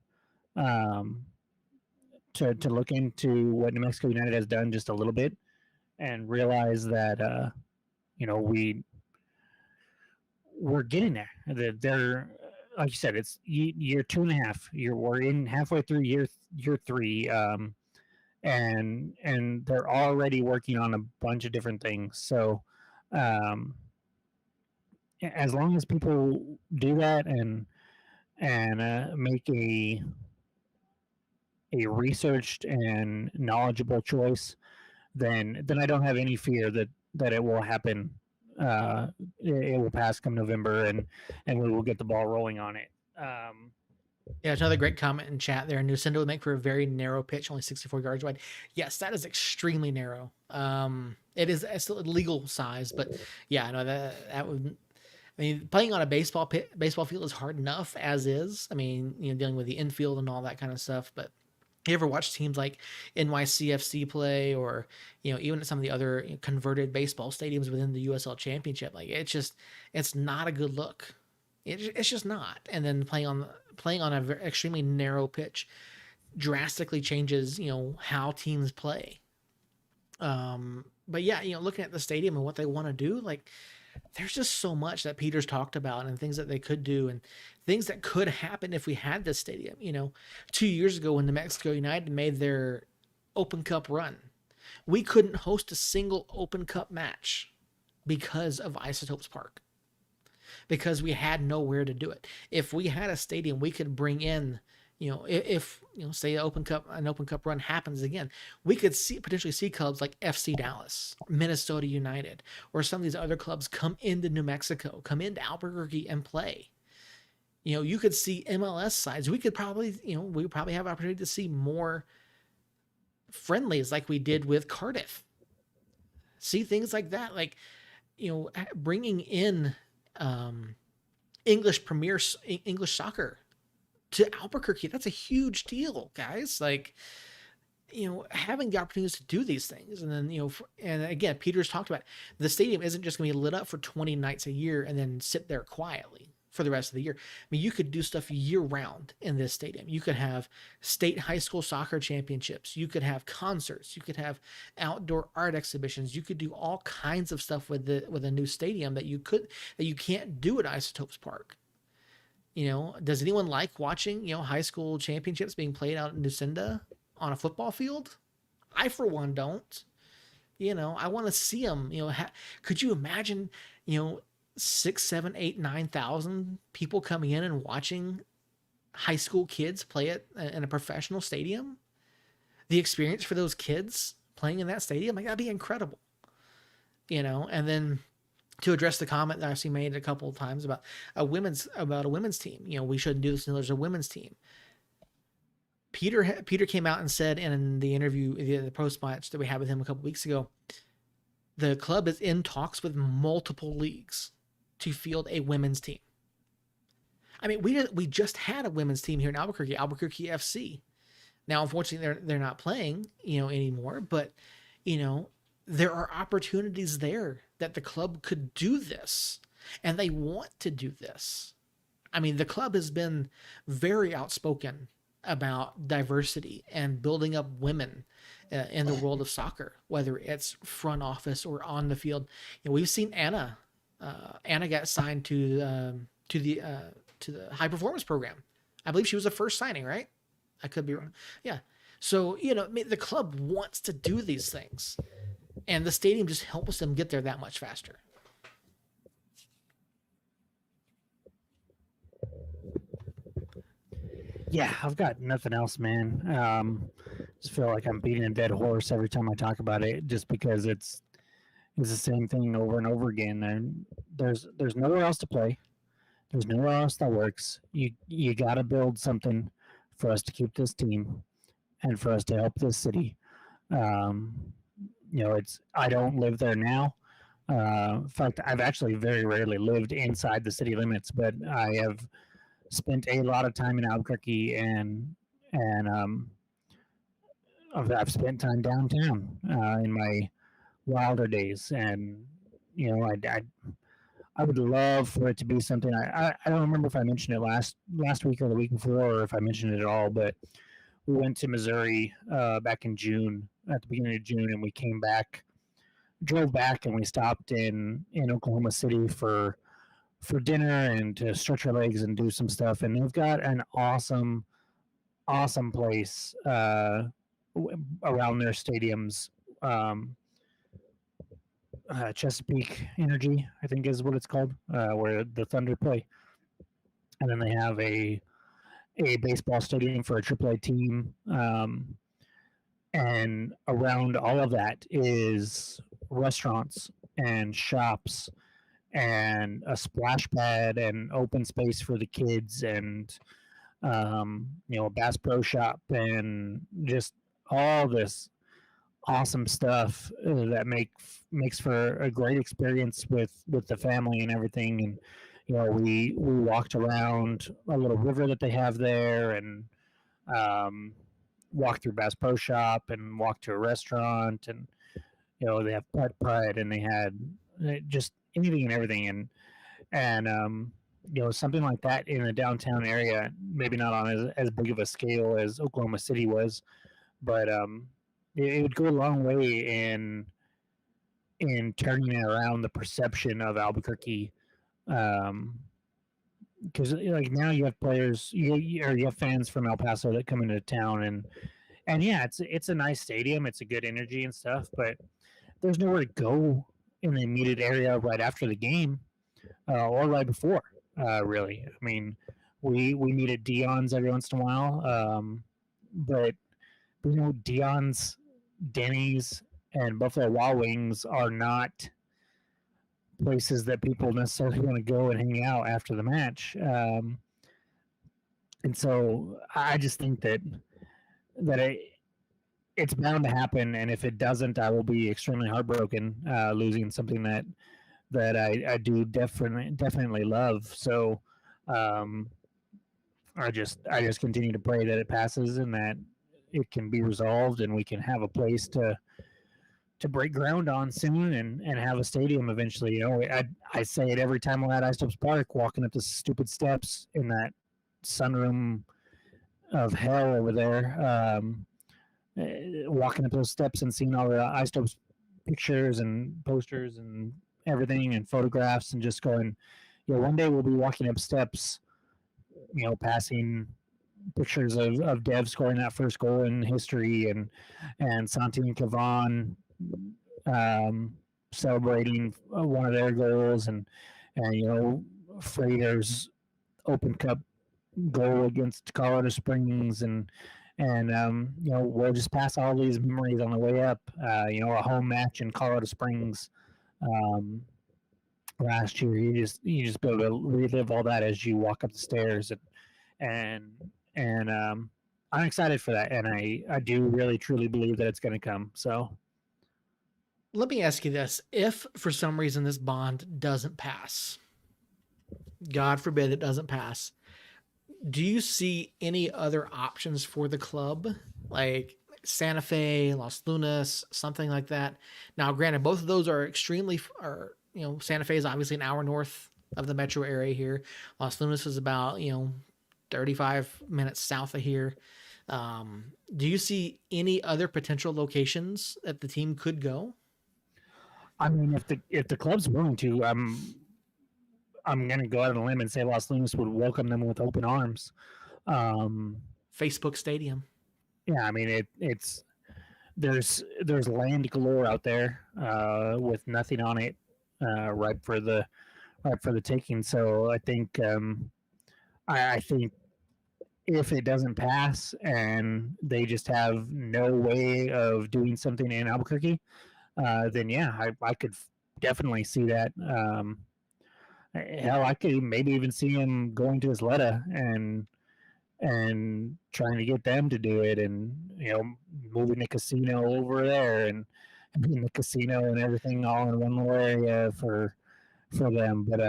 To look into what New Mexico United has done just a little bit and realize that we're getting there. That they're, like you said, it's year 2.5. We're in halfway through year 3, and they're already working on a bunch of different things. So as long as people do that and make a researched and knowledgeable choice, then I don't have any fear that it will happen. It will pass come November, and we will get the ball rolling on it. Yeah, it's another great comment in chat there. Newsenda would make for a very narrow pitch, only 64 yards wide. Yes, that is extremely narrow. It is still a legal size, but yeah, I know that would. I mean, playing on a baseball field is hard enough as is. I mean, dealing with the infield and all that kind of stuff, but you ever watch teams like NYCFC play, or even some of the other converted baseball stadiums within the USL Championship? Like, it's not a good look. It's just not. And then playing on a very, extremely narrow pitch drastically changes how teams play. But yeah, looking at the stadium and what they want to do, like, there's just so much that Peter's talked about and things that they could do and things that could happen if we had this stadium. 2 years ago when New Mexico United made their Open Cup run, we couldn't host a single Open Cup match because of Isotopes Park, because we had nowhere to do it. If we had a stadium, we could bring in, if say an Open Cup run happens again, we could potentially see clubs like FC Dallas, Minnesota United, or some of these other clubs come into New Mexico, come into Albuquerque and play. You could see MLS sides. We could probably, we would probably have opportunity to see more friendlies like we did with Cardiff. See things like that, like, bringing in English soccer to Albuquerque. That's a huge deal, guys. Like, having the opportunities to do these things. And then, and again, Peter's talked about it. The stadium isn't just going to be lit up for 20 nights a year and then sit there quietly for the rest of the year. I mean, you could do stuff year round in this stadium. You could have state high school soccer championships. You could have concerts. You could have outdoor art exhibitions. You could do all kinds of stuff with a new stadium that you can't do at Isotopes Park. Does anyone like watching, high school championships being played out in Newsenda on a football field? I, for one, don't. I want to see them. Could you imagine, 6, 7, 8, 9,000 people coming in and watching high school kids play it in a professional stadium? The experience for those kids playing in that stadium, like, that'd be incredible. And then to address the comment that I've seen made a couple of times about a women's team, we shouldn't do this until there's a women's team. Peter came out and said in the interview, the post match that we had with him a couple weeks ago, the club is in talks with multiple leagues to field a women's team. I mean, we just had a women's team here in Albuquerque FC. Now, unfortunately, they're not playing, anymore. But you know, there are opportunities there that the club could do this, and they want to do this. I mean, the club has been very outspoken about diversity and building up women in the world of soccer, whether it's front office or on the field. We've seen Anna. Anna got signed to the high performance program. I believe she was the first signing, right? I could be wrong. Yeah. So the club wants to do these things, and the stadium just helps them get there that much faster. Yeah, I've got nothing else, man. Just feel like I'm beating a dead horse every time I talk about it, just because it's the same thing over and over again. And there's nowhere else to play. There's nowhere else that works. You got to build something for us to keep this team and for us to help this city. Um, it's I don't live there now. In fact, I've actually very rarely lived inside the city limits, but I have spent a lot of time in Albuquerque, and I've spent time downtown in my wilder days, and you know I would love for it to be something. I don't remember if I mentioned it last week or the week before, or if I mentioned it at all. But we went to Missouri back in June, at the beginning of June, and we came back, drove back, and we stopped in Oklahoma City for dinner and to stretch our legs and do some stuff. And they've got an awesome place around their stadiums. Um, Chesapeake Energy, I think is what it's called, where the Thunder play. And then they have a baseball stadium for a AAA team. And around all of that is restaurants and shops and a splash pad and open space for the kids and a Bass Pro Shop and just all this awesome stuff that makes for a great experience with the family and everything. And we walked around a little river that they have there, and um, walked through Bass Pro Shop and walked to a restaurant, and they have putt putt, and they had just anything and everything. And something like that in the downtown area, maybe not on as big of a scale as Oklahoma City was, but it would go a long way in turning around the perception of Albuquerque. Because like now you have players, you have fans from El Paso that come into town, and yeah, it's a nice stadium, it's a good energy and stuff, but there's nowhere to go in the immediate area right after the game or right before. Really, I mean, we meet at Dion's every once in a while, but Dion's, Denny's, and Buffalo Wild Wings are not places that people necessarily want to go and hang out after the match. And so I just think that it's bound to happen, and if it doesn't, I will be extremely heartbroken losing something that I do definitely love. So I just continue to pray that it passes and that it can be resolved and we can have a place to break ground on soon and have a stadium eventually. I say it every time we're at Isotopes Park, walking up the stupid steps in that sunroom of hell over there, walking up those steps and seeing all the Isotopes pictures and posters and everything and photographs, and just going, one day we'll be walking up steps, passing pictures of Dev scoring that first goal in history, and Santi and Kavan celebrating one of their goals, and Frater's Open Cup goal against Colorado Springs, and we'll just pass all these memories on the way up. A home match in Colorado Springs last year. You just be able to relive all that as you walk up the stairs, and I'm excited for that, and I do really truly believe that it's going to come. So let me ask you this: if for some reason this bond doesn't pass, God forbid it doesn't pass, Do you see any other options for the club, like Santa Fe, Los Lunas, something like that? Now, granted, both of those are extremely, are Santa Fe is obviously an hour north of the metro area here. Los Lunas is about 35 minutes south of here. Do you see any other potential locations that the team could go? I mean, if the club's willing to, I'm gonna go out on a limb and say Los Lunas would welcome them with open arms. Um, Facebook Stadium. yeah, I mean it's there's land galore out there with nothing on it, ripe for the taking. So I think I think if it doesn't pass and they just have no way of doing something in Albuquerque, then yeah, I could definitely see that. Hell, I could maybe even see him going to Isleta and trying to get them to do it, and moving the casino over there and being the casino and everything all in one little area for them. But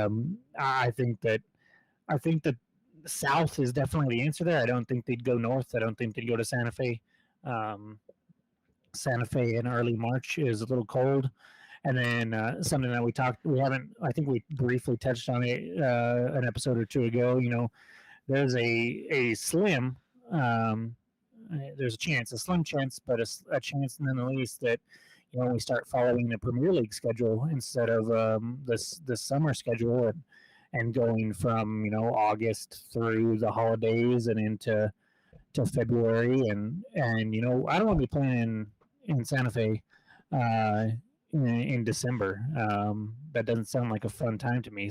I think that south is definitely the answer there. I don't think they'd go north. I don't think they'd go to Santa Fe. Um, Santa Fe in early March is a little cold. And then something that we haven't, I think we briefly touched on it an episode or two ago. There's a slim, there's a slim chance, but a chance nonetheless that we start following the Premier League schedule instead of this summer schedule, and going from August through the holidays and into February, and I don't want to be playing in Santa Fe in December. That doesn't sound like a fun time to me.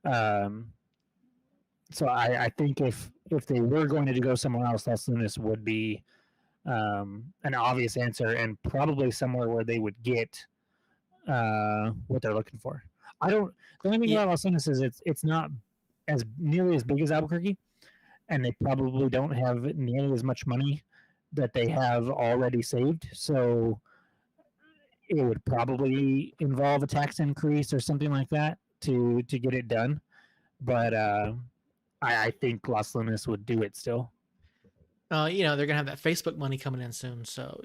Um, so I think if they were going to go somewhere else, Los Lunas would be an obvious answer, and probably somewhere where they would get what they're looking for. I don't. The only thing about Los Lunas is it's not as nearly as big as Albuquerque, and they probably don't have nearly as much money that they have already saved. So it would probably involve a tax increase or something like that to get it done. But I think Las Lunas would do it still. They're gonna have that Facebook money coming in soon, so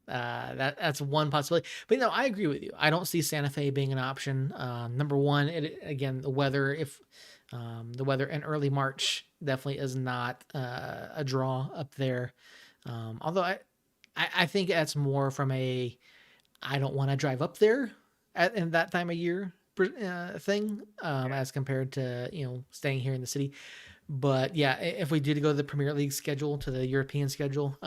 that's one possibility. But I agree with you. I don't see Santa Fe being an option. Number one, again, the weather. If the weather in early March definitely is not a draw up there. Although I think that's more from a I don't want to drive up there in that time of year thing, as compared to staying here in the city. But yeah, if we did go to the Premier League schedule, to the European schedule,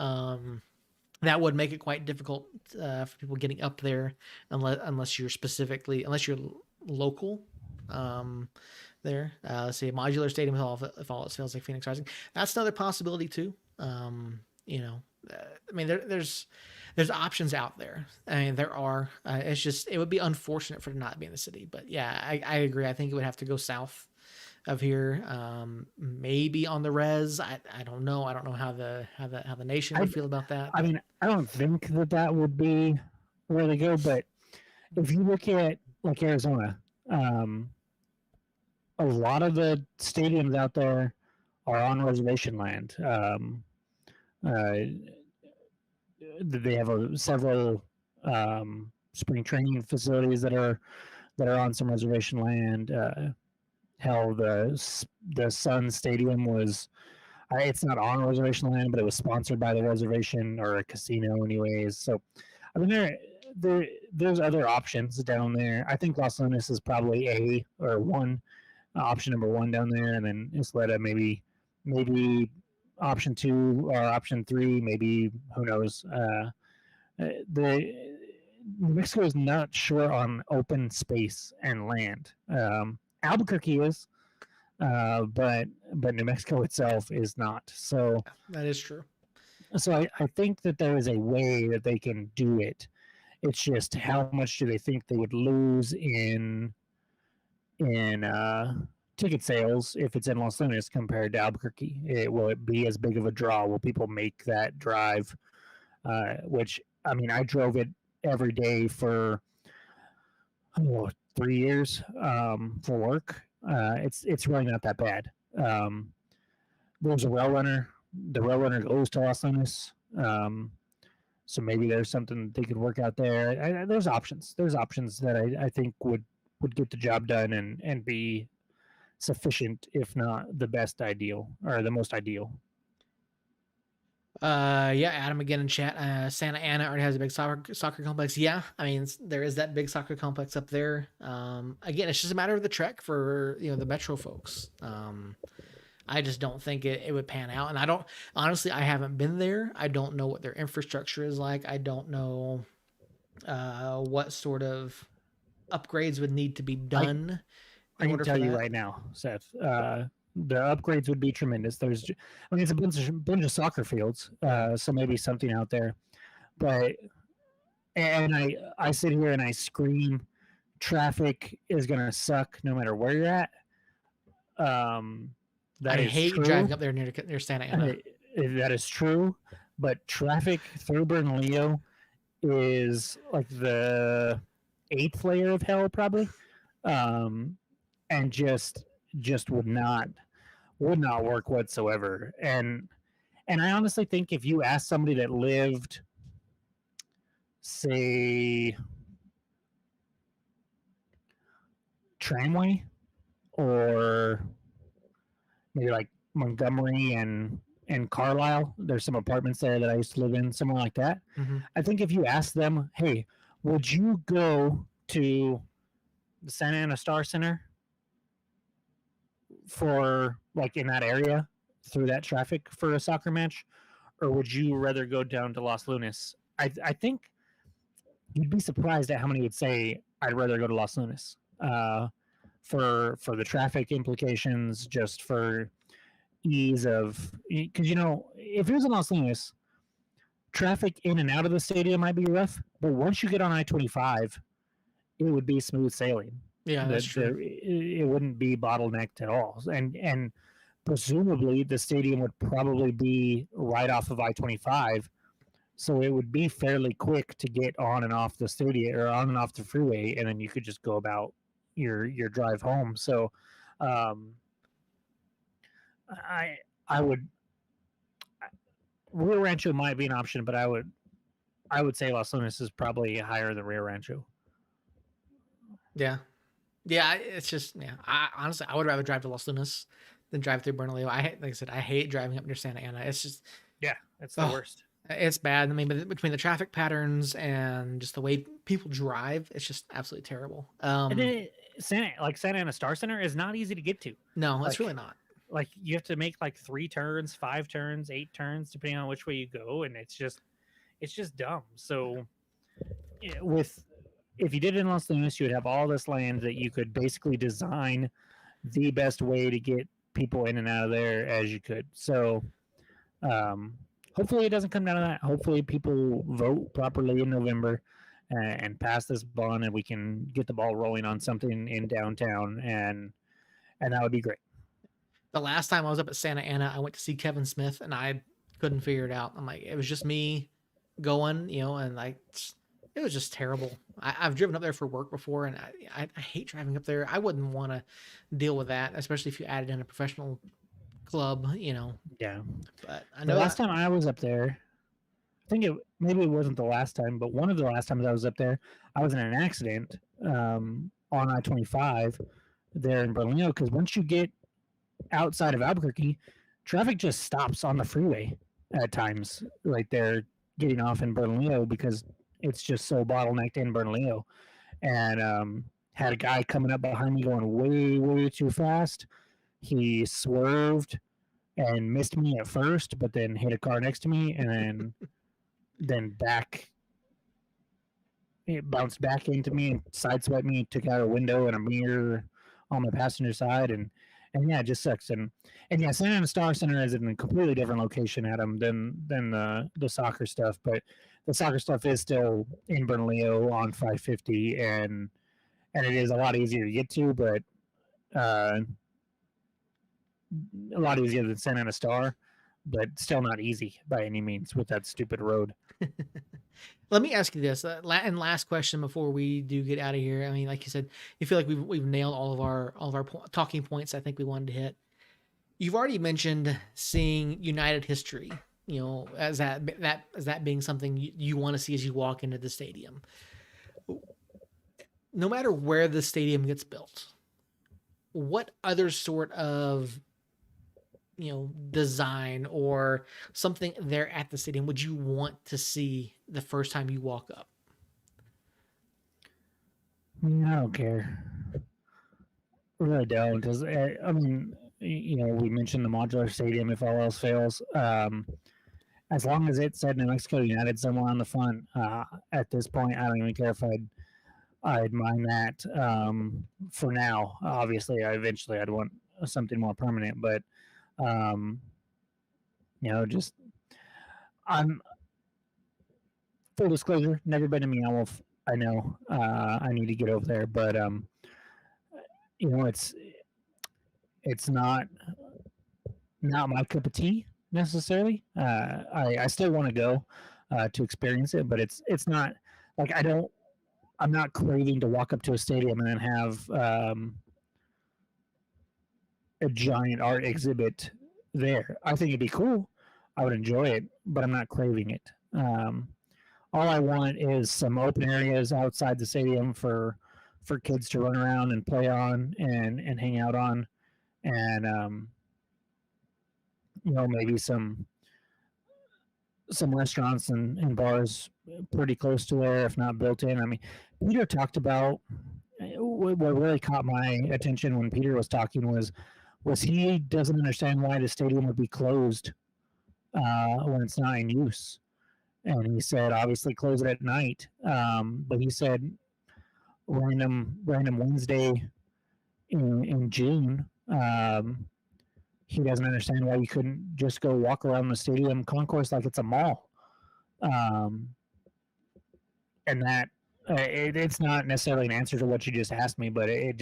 that would make it quite difficult for people getting up there, unless you're local. There, let's see, a modular stadium if all else fails, like Phoenix Rising. That's another possibility too. I mean, there's options out there. I mean, there are. It's just it would be unfortunate for it to not be in the city. But yeah, I agree. I think it would have to go south of here. Maybe on the res. I don't know. I don't know how the nation would feel about that. I mean, I don't think that would be where they go. But if you look at like Arizona, a lot of the stadiums out there are on reservation land. They have several spring training facilities that are on some reservation land. Hell, the Sun Stadium was. It's not on reservation land, but it was sponsored by the reservation or a casino, anyways. So, I mean, there's other options down there. I think Los Lunas is probably option number one down there, and then Isleta maybe option 2 or option 3, maybe, who knows. The New Mexico is not sure on open space and land. Albuquerque is, but New Mexico itself is not. So that is true. So I think that there is a way that they can do it. It's just how much do they think they would lose in ticket sales if it's in Los Lunas compared to Albuquerque? Will it be as big of a draw? Will people make that drive? Which, I mean, I drove it every day for 3 years for work. It's really not that bad. there's a rail runner. The rail runner goes to Los Lunas. So maybe there's something they could work out there. There's options. There's options that I think would get the job done and be sufficient, if not the best ideal or the most ideal. Yeah, Adam again in chat. Santa Ana already has a big soccer complex. Yeah, I mean there is that big soccer complex up there. Again, it's just a matter of the trek for the metro folks. I just don't think it would pan out, and I don't honestly. I haven't been there. I don't know what their infrastructure is like. I don't know what sort of upgrades would need to be I done I in can order for tell you that. right now, Seth. The upgrades would be tremendous. I mean, it's a bunch of soccer fields, so maybe something out there. But and I sit here and I scream, traffic is gonna suck no matter where you're at. Um, that I is hate true. driving up there near Santa Ana. That is true. But traffic through Bernalillo is like the eighth layer of hell, probably. Um, and just would not work whatsoever. And I honestly think if you ask somebody that lived, say, Tramway or maybe like Montgomery and Carlisle, there's some apartments there that I used to live in, somewhere like that. Mm-hmm. I think if you ask them, hey, would you go to the Santa Ana Star Center for like in that area through that traffic for a soccer match, or would you rather go down to Los Lunas? I think you'd be surprised at how many would say I'd rather go to Los Lunas for the traffic implications, just for ease of because if it was in Los Lunas, traffic in and out of the stadium might be rough, but once you get on I-25, it would be smooth sailing. Yeah, that's true. It wouldn't be bottlenecked at all, and presumably the stadium would probably be right off of I-25, so it would be fairly quick to get on and off the stadium or on and off the freeway, and then you could just go about your drive home. So, um, I would Rio Rancho might be an option, but I would say Los Lunas is probably higher than Rio Rancho. Yeah, yeah. It's just I honestly I would rather drive to Los Lunas than drive through Bernalillo. Like I said, I hate driving up near Santa Ana. It's just Yeah, it's the worst. It's bad. I mean, between the traffic patterns and just the way people drive, it's just absolutely terrible. And then Santa Ana Star Center is not easy to get to. No, it's really not. Like you have to make like 3 turns, 5 turns, 8 turns, depending on which way you go, and it's just dumb. So if you did it in Los Lunas, you would have all this land that you could basically design the best way to get people in and out of there as you could. So hopefully it doesn't come down to that. Hopefully people vote properly in November and pass this bond, and we can get the ball rolling on something in downtown, and that would be great. The last time I was up at Santa Ana, I went to see Kevin Smith, and I couldn't figure it out. I'm like, it was just me going, and like it was just terrible. I've driven up there for work before, and I hate driving up there. I wouldn't want to deal with that, especially if you added in a professional club, Yeah. But I know the last time I was up there, I think maybe it wasn't the last time, but one of the last times I was up there, I was in an accident on I-25 there in Bernalillo, because once you get outside of Albuquerque, traffic just stops on the freeway at times right there getting off in Bernalillo, because it's just so bottlenecked in Bernalillo. And had a guy coming up behind me going way, way too fast. He swerved and missed me at first, but then hit a car next to me, and then it bounced back into me and sideswiped me, took out a window and a mirror on the passenger side, and yeah, it just sucks. And yeah, Santa Ana Star Center is in a completely different location, Adam, than the soccer stuff, but the soccer stuff is still in Bernalillo on 550, and it is a lot easier to get to, but a lot easier than Santa Ana Star, but still not easy by any means with that stupid road. Let me ask you this, and last question before we do get out of here. I mean, like you said, you feel like we've nailed all of our talking points I think we wanted to hit. You've already mentioned seeing United history, as that being something you want to see as you walk into the stadium. No matter where the stadium gets built, what other sort of design or something there at the stadium would you want to see the first time you walk up? I don't care. I really don't. 'Cause, I mean, we mentioned the modular stadium if all else fails. As long as it said New Mexico United somewhere on the front, at this point, I don't even care if I'd mind that. For now, obviously, eventually I'd want something more permanent, but um, just I'm full disclosure, never been to Meow Wolf. I know I need to get over there, but it's not my cup of tea necessarily. I still want to go to experience it, but it's not like I'm not craving to walk up to a stadium and then have a giant art exhibit there. I think it'd be cool. I would enjoy it, but I'm not craving it. All I want is some open areas outside the stadium for kids to run around and play on and hang out on, and maybe some restaurants and bars pretty close to there, if not built in. I mean, Peter talked about what really caught my attention when Peter was talking was he doesn't understand why the stadium would be closed when it's not in use. And he said, obviously, close it at night. But he said, random Wednesday in June, he doesn't understand why you couldn't just go walk around the stadium concourse like it's a mall. And that it's not necessarily an answer to what you just asked me, but it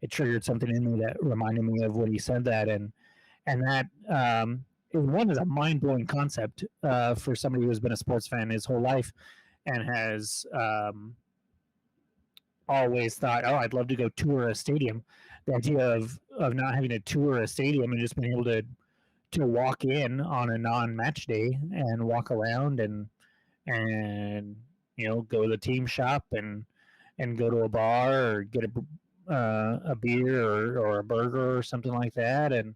triggered something in me that reminded me of what he said that, and that one is a mind blowing concept for somebody who's been a sports fan his whole life and has always thought, oh, I'd love to go tour a stadium. The idea of not having to tour a stadium and just being able to walk in on a non-match day and walk around and go to the team shop and go to a bar or get a beer or a burger or something like that, and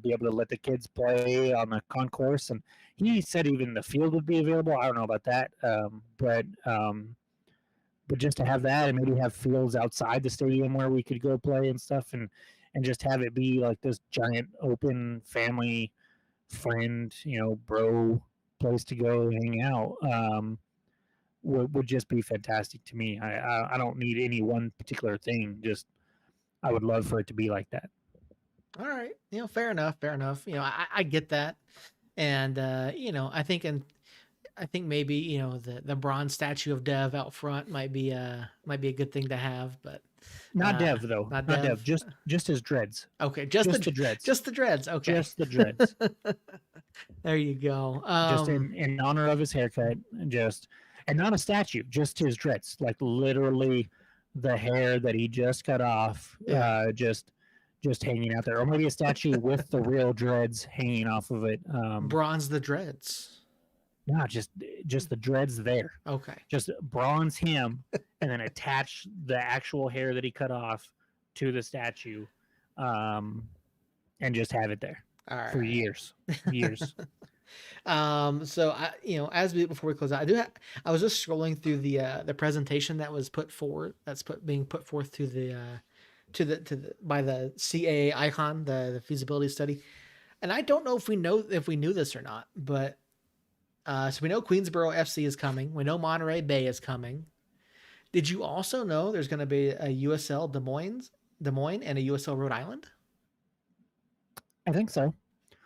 be able to let the kids play on the concourse. And he said even the field would be available. I don't know about that, but just to have that and maybe have fields outside the stadium where we could go play and stuff, and just have it be like this giant open family friend, bro place to go hang out, would just be fantastic to me. I don't need any one particular thing. Just I would love for it to be like that. All right, fair enough, fair enough. I get that, and I think maybe the bronze statue of Dev out front might be a good thing to have, but not Dev though. Not Dev. Dev. Just his dreads. Okay, just the dreads. Just the dreads. Okay, just the dreads. There you go. Just in honor of his haircut, and not a statue, just his dreads, like literally the hair that he just cut off, just hanging out there, or maybe a statue with the real dreads hanging off of it. Bronze the dreads. No, just the dreads there. Okay. Just bronze him and then attach the actual hair that he cut off to the statue, and just have it there for years. So before we close out, I was just scrolling through the presentation that was put forward. Being put forth to the by the CAA Icon, the feasibility study, and I don't know if we knew this or not, but so we know Queensboro FC is coming. We know Monterey Bay is coming. Did you also know there's going to be a USL Des Moines, and a USL Rhode Island? I think so.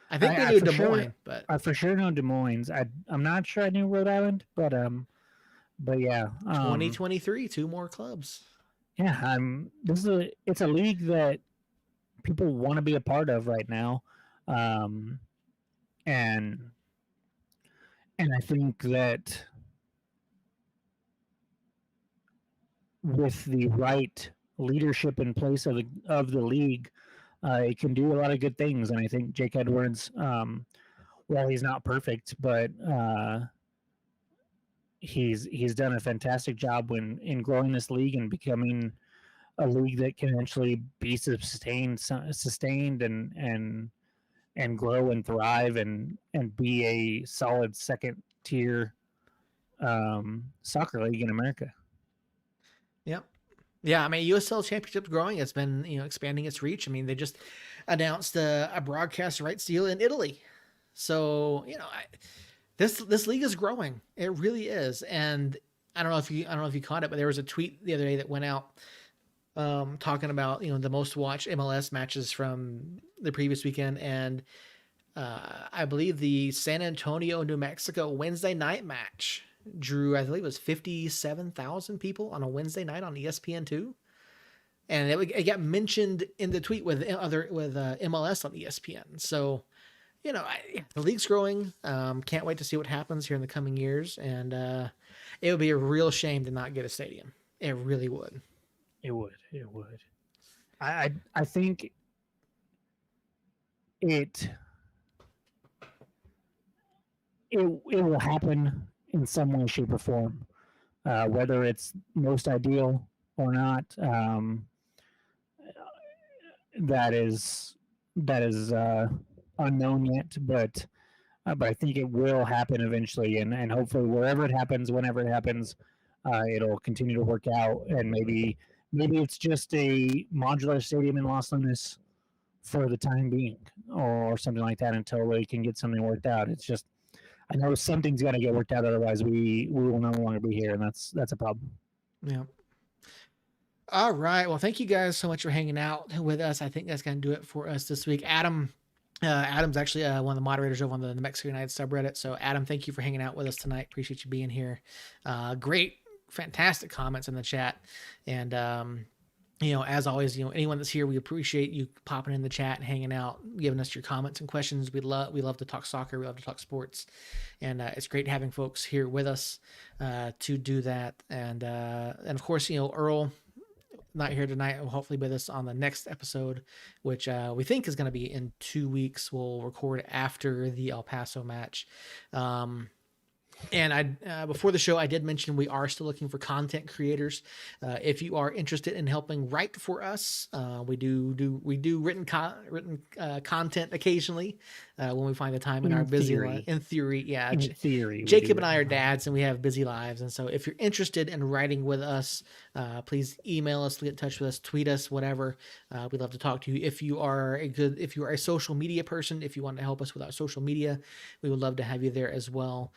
I think we knew Des Moines, but I for sure know Des Moines. I'm not sure I knew Rhode Island, but yeah. 2023, 2 more clubs. Yeah, it's a league that people want to be a part of right now, and I think that with the right leadership in place of the league, it can do a lot of good things. And I think Jake Edwards, well, he's not perfect, but he's done a fantastic job in growing this league and becoming a league that can eventually be sustained and grow and thrive and be a solid second tier soccer league in America. Yep. Yeah, I mean, USL Championship's growing. It's been, expanding its reach. I mean, they just announced a broadcast rights deal in Italy. So, this league is growing. It really is. And I don't know if you caught it, but there was a tweet the other day that went out talking about, the most watched MLS matches from the previous weekend, and I believe the San Antonio, New Mexico Wednesday night match drew, I believe it was 57,000 people on a Wednesday night on ESPN2, and it got mentioned in the tweet with MLS on ESPN. So, the league's growing. Can't wait to see what happens here in the coming years, and it would be a real shame to not get a stadium. It really would. It would. I think it will happen in some way, shape, or form. Whether it's most ideal or not, that is unknown yet. But I think it will happen eventually, and hopefully, wherever it happens, whenever it happens, it'll continue to work out. And maybe it's just a modular stadium in Los Lunas for the time being, or something like that, until we can get something worked out. It's just, I know something's got to get worked out, otherwise we will no longer be here, and that's a problem. Yeah. All right. Well, thank you guys so much for hanging out with us. I think that's going to do it for us this week. Adam's actually one of the moderators over on the Mexico United subreddit. So, Adam, thank you for hanging out with us tonight. Appreciate you being here. Great, fantastic comments in the chat. And, as always, anyone that's here, we appreciate you popping in the chat and hanging out, giving us your comments and questions. We love to talk soccer. We love to talk sports. And it's great having folks here with us to do that. And of course, Earl, not here tonight, will hopefully be with us on the next episode, which we think is going to be in 2 weeks. We'll record after the El Paso match. And I before the show, I did mention we are still looking for content creators. If you are interested in helping write for us, we do written content occasionally when we find the time in our busy life. In theory, yeah. In theory, Jacob and I are dads, and we have busy lives, and so if you're interested in writing with us, please email us, get in touch with us, tweet us, whatever. We'd love to talk to you. If you are a social media person, if you want to help us with our social media, we would love to have you there as well.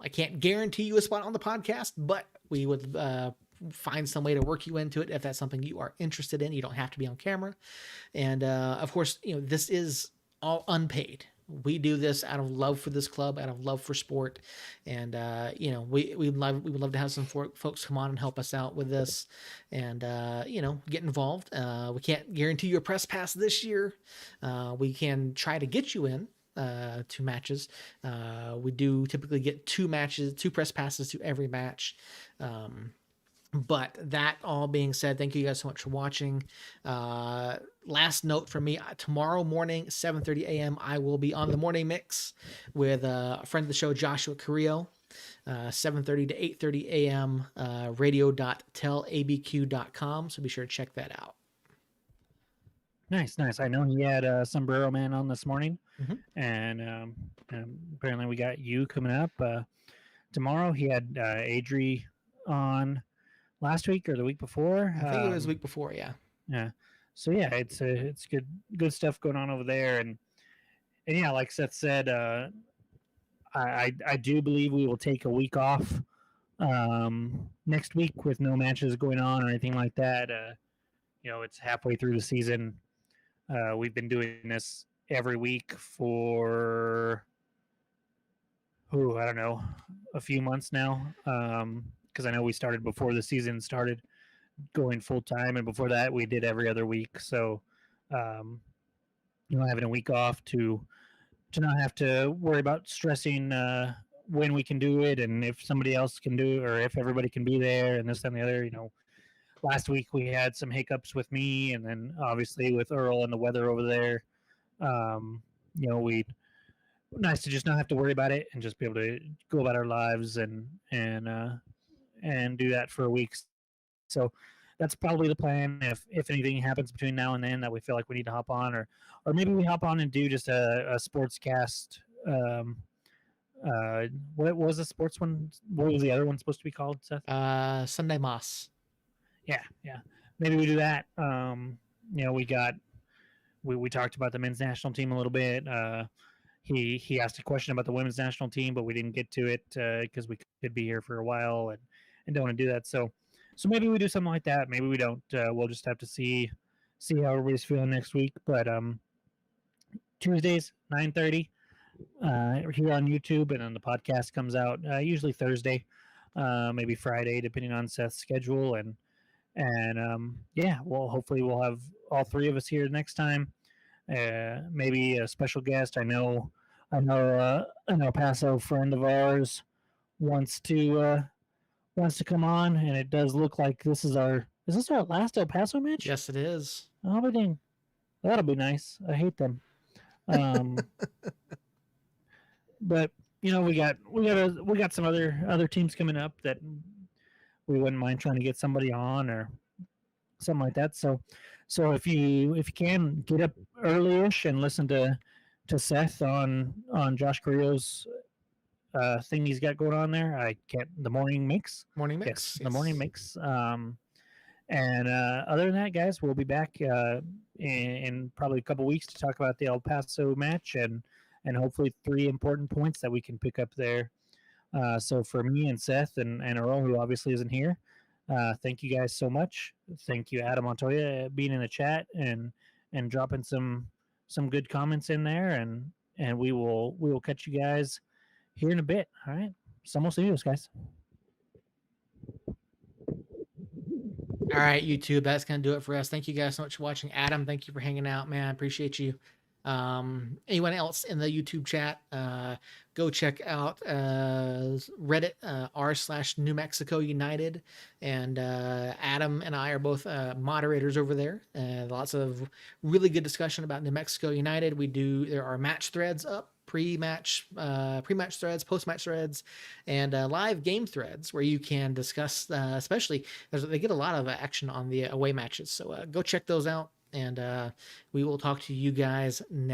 I can't guarantee you a spot on the podcast, but we would find some way to work you into it if that's something you are interested in. You don't have to be on camera. And of course, this is all unpaid. We do this out of love for this club, out of love for sport. And, we would love to have some folks come on and help us out with this and, get involved. We can't guarantee you a press pass this year. We can try to get you in. 2 matches. We do typically get 2 press passes to every match. But that all being said, thank you guys so much for watching. Last note from me, tomorrow morning, 7:30 a.m., I will be on the morning mix with a friend of the show, Joshua Carrillo. 7:30 to 8:30 a.m. radio.telabq.com. So be sure to check that out. Nice. I know he had Sombrero Man on this morning, Mm-hmm. and apparently we got you coming up tomorrow. He had Adri on last week or the week before. I think it was the week before, yeah. Yeah. So yeah, it's good stuff going on over there, and yeah, like Seth said, I do believe we will take a week off next week with no matches going on or anything like that. It's halfway through the season. We've been doing this every week for I don't know, a few months now. Because I know we started before the season started going full time, and before that we did every other week. So, having a week off to not have to worry about stressing when we can do it, and if somebody else can do it, or if everybody can be there, and this and the other. last week we had some hiccups with me, and then obviously with Earl and the weather over there. Um, we nice to just not have to worry about it and just be able to go about our lives and do that for a week. So that's probably the plan. If anything happens between now and then that we feel like we need to hop on, or maybe we hop on and do just a sports cast. What was the sports one? What was the other one supposed to be called, Seth? Sunday Moss. Yeah. Maybe we do that. We got we talked about the men's national team a little bit. He asked a question about the women's national team, but we didn't get to it because we could be here for a while and don't want to do that. So maybe we do something like that. Maybe we don't. We'll just have to see how everybody's feeling next week. But Tuesdays 9:30 here on YouTube, and then the podcast comes out usually Thursday, maybe Friday, depending on Seth's schedule. And yeah, well, hopefully we'll have all three of us here next time. Maybe a special guest. I know an El Paso friend of ours wants to come on, and it does look like this is our last El Paso match? Yes, it is. Oh, but dang, that'll be nice. I hate them. But we got some other teams coming up that we wouldn't mind trying to get somebody on or something like that. So if you can get up early-ish and listen to Seth on Josh Carrillo's thing he's got going on there. The morning mix. Yes. The morning mix. And other than that, guys, we'll be back in probably a couple weeks to talk about the El Paso match and hopefully 3 important points that we can pick up there. So for me and Seth and Earl, who obviously isn't here, thank you guys so much. Thank you, Adam Montoya, being in the chat and dropping some good comments in there, and we will catch you guys here in a bit. All right, Somos Unidos, guys. All right, YouTube, that's gonna do it for us. Thank you guys so much for watching. Adam, thank you for hanging out, man. I appreciate you. Anyone else in the YouTube chat, go check out Reddit r/New Mexico United, and Adam and I are both moderators over there. Lots of really good discussion about New Mexico United. There are match threads up, pre-match threads, post-match threads, and live game threads where you can discuss, especially they get a lot of action on the away matches. So go check those out. And we will talk to you guys next.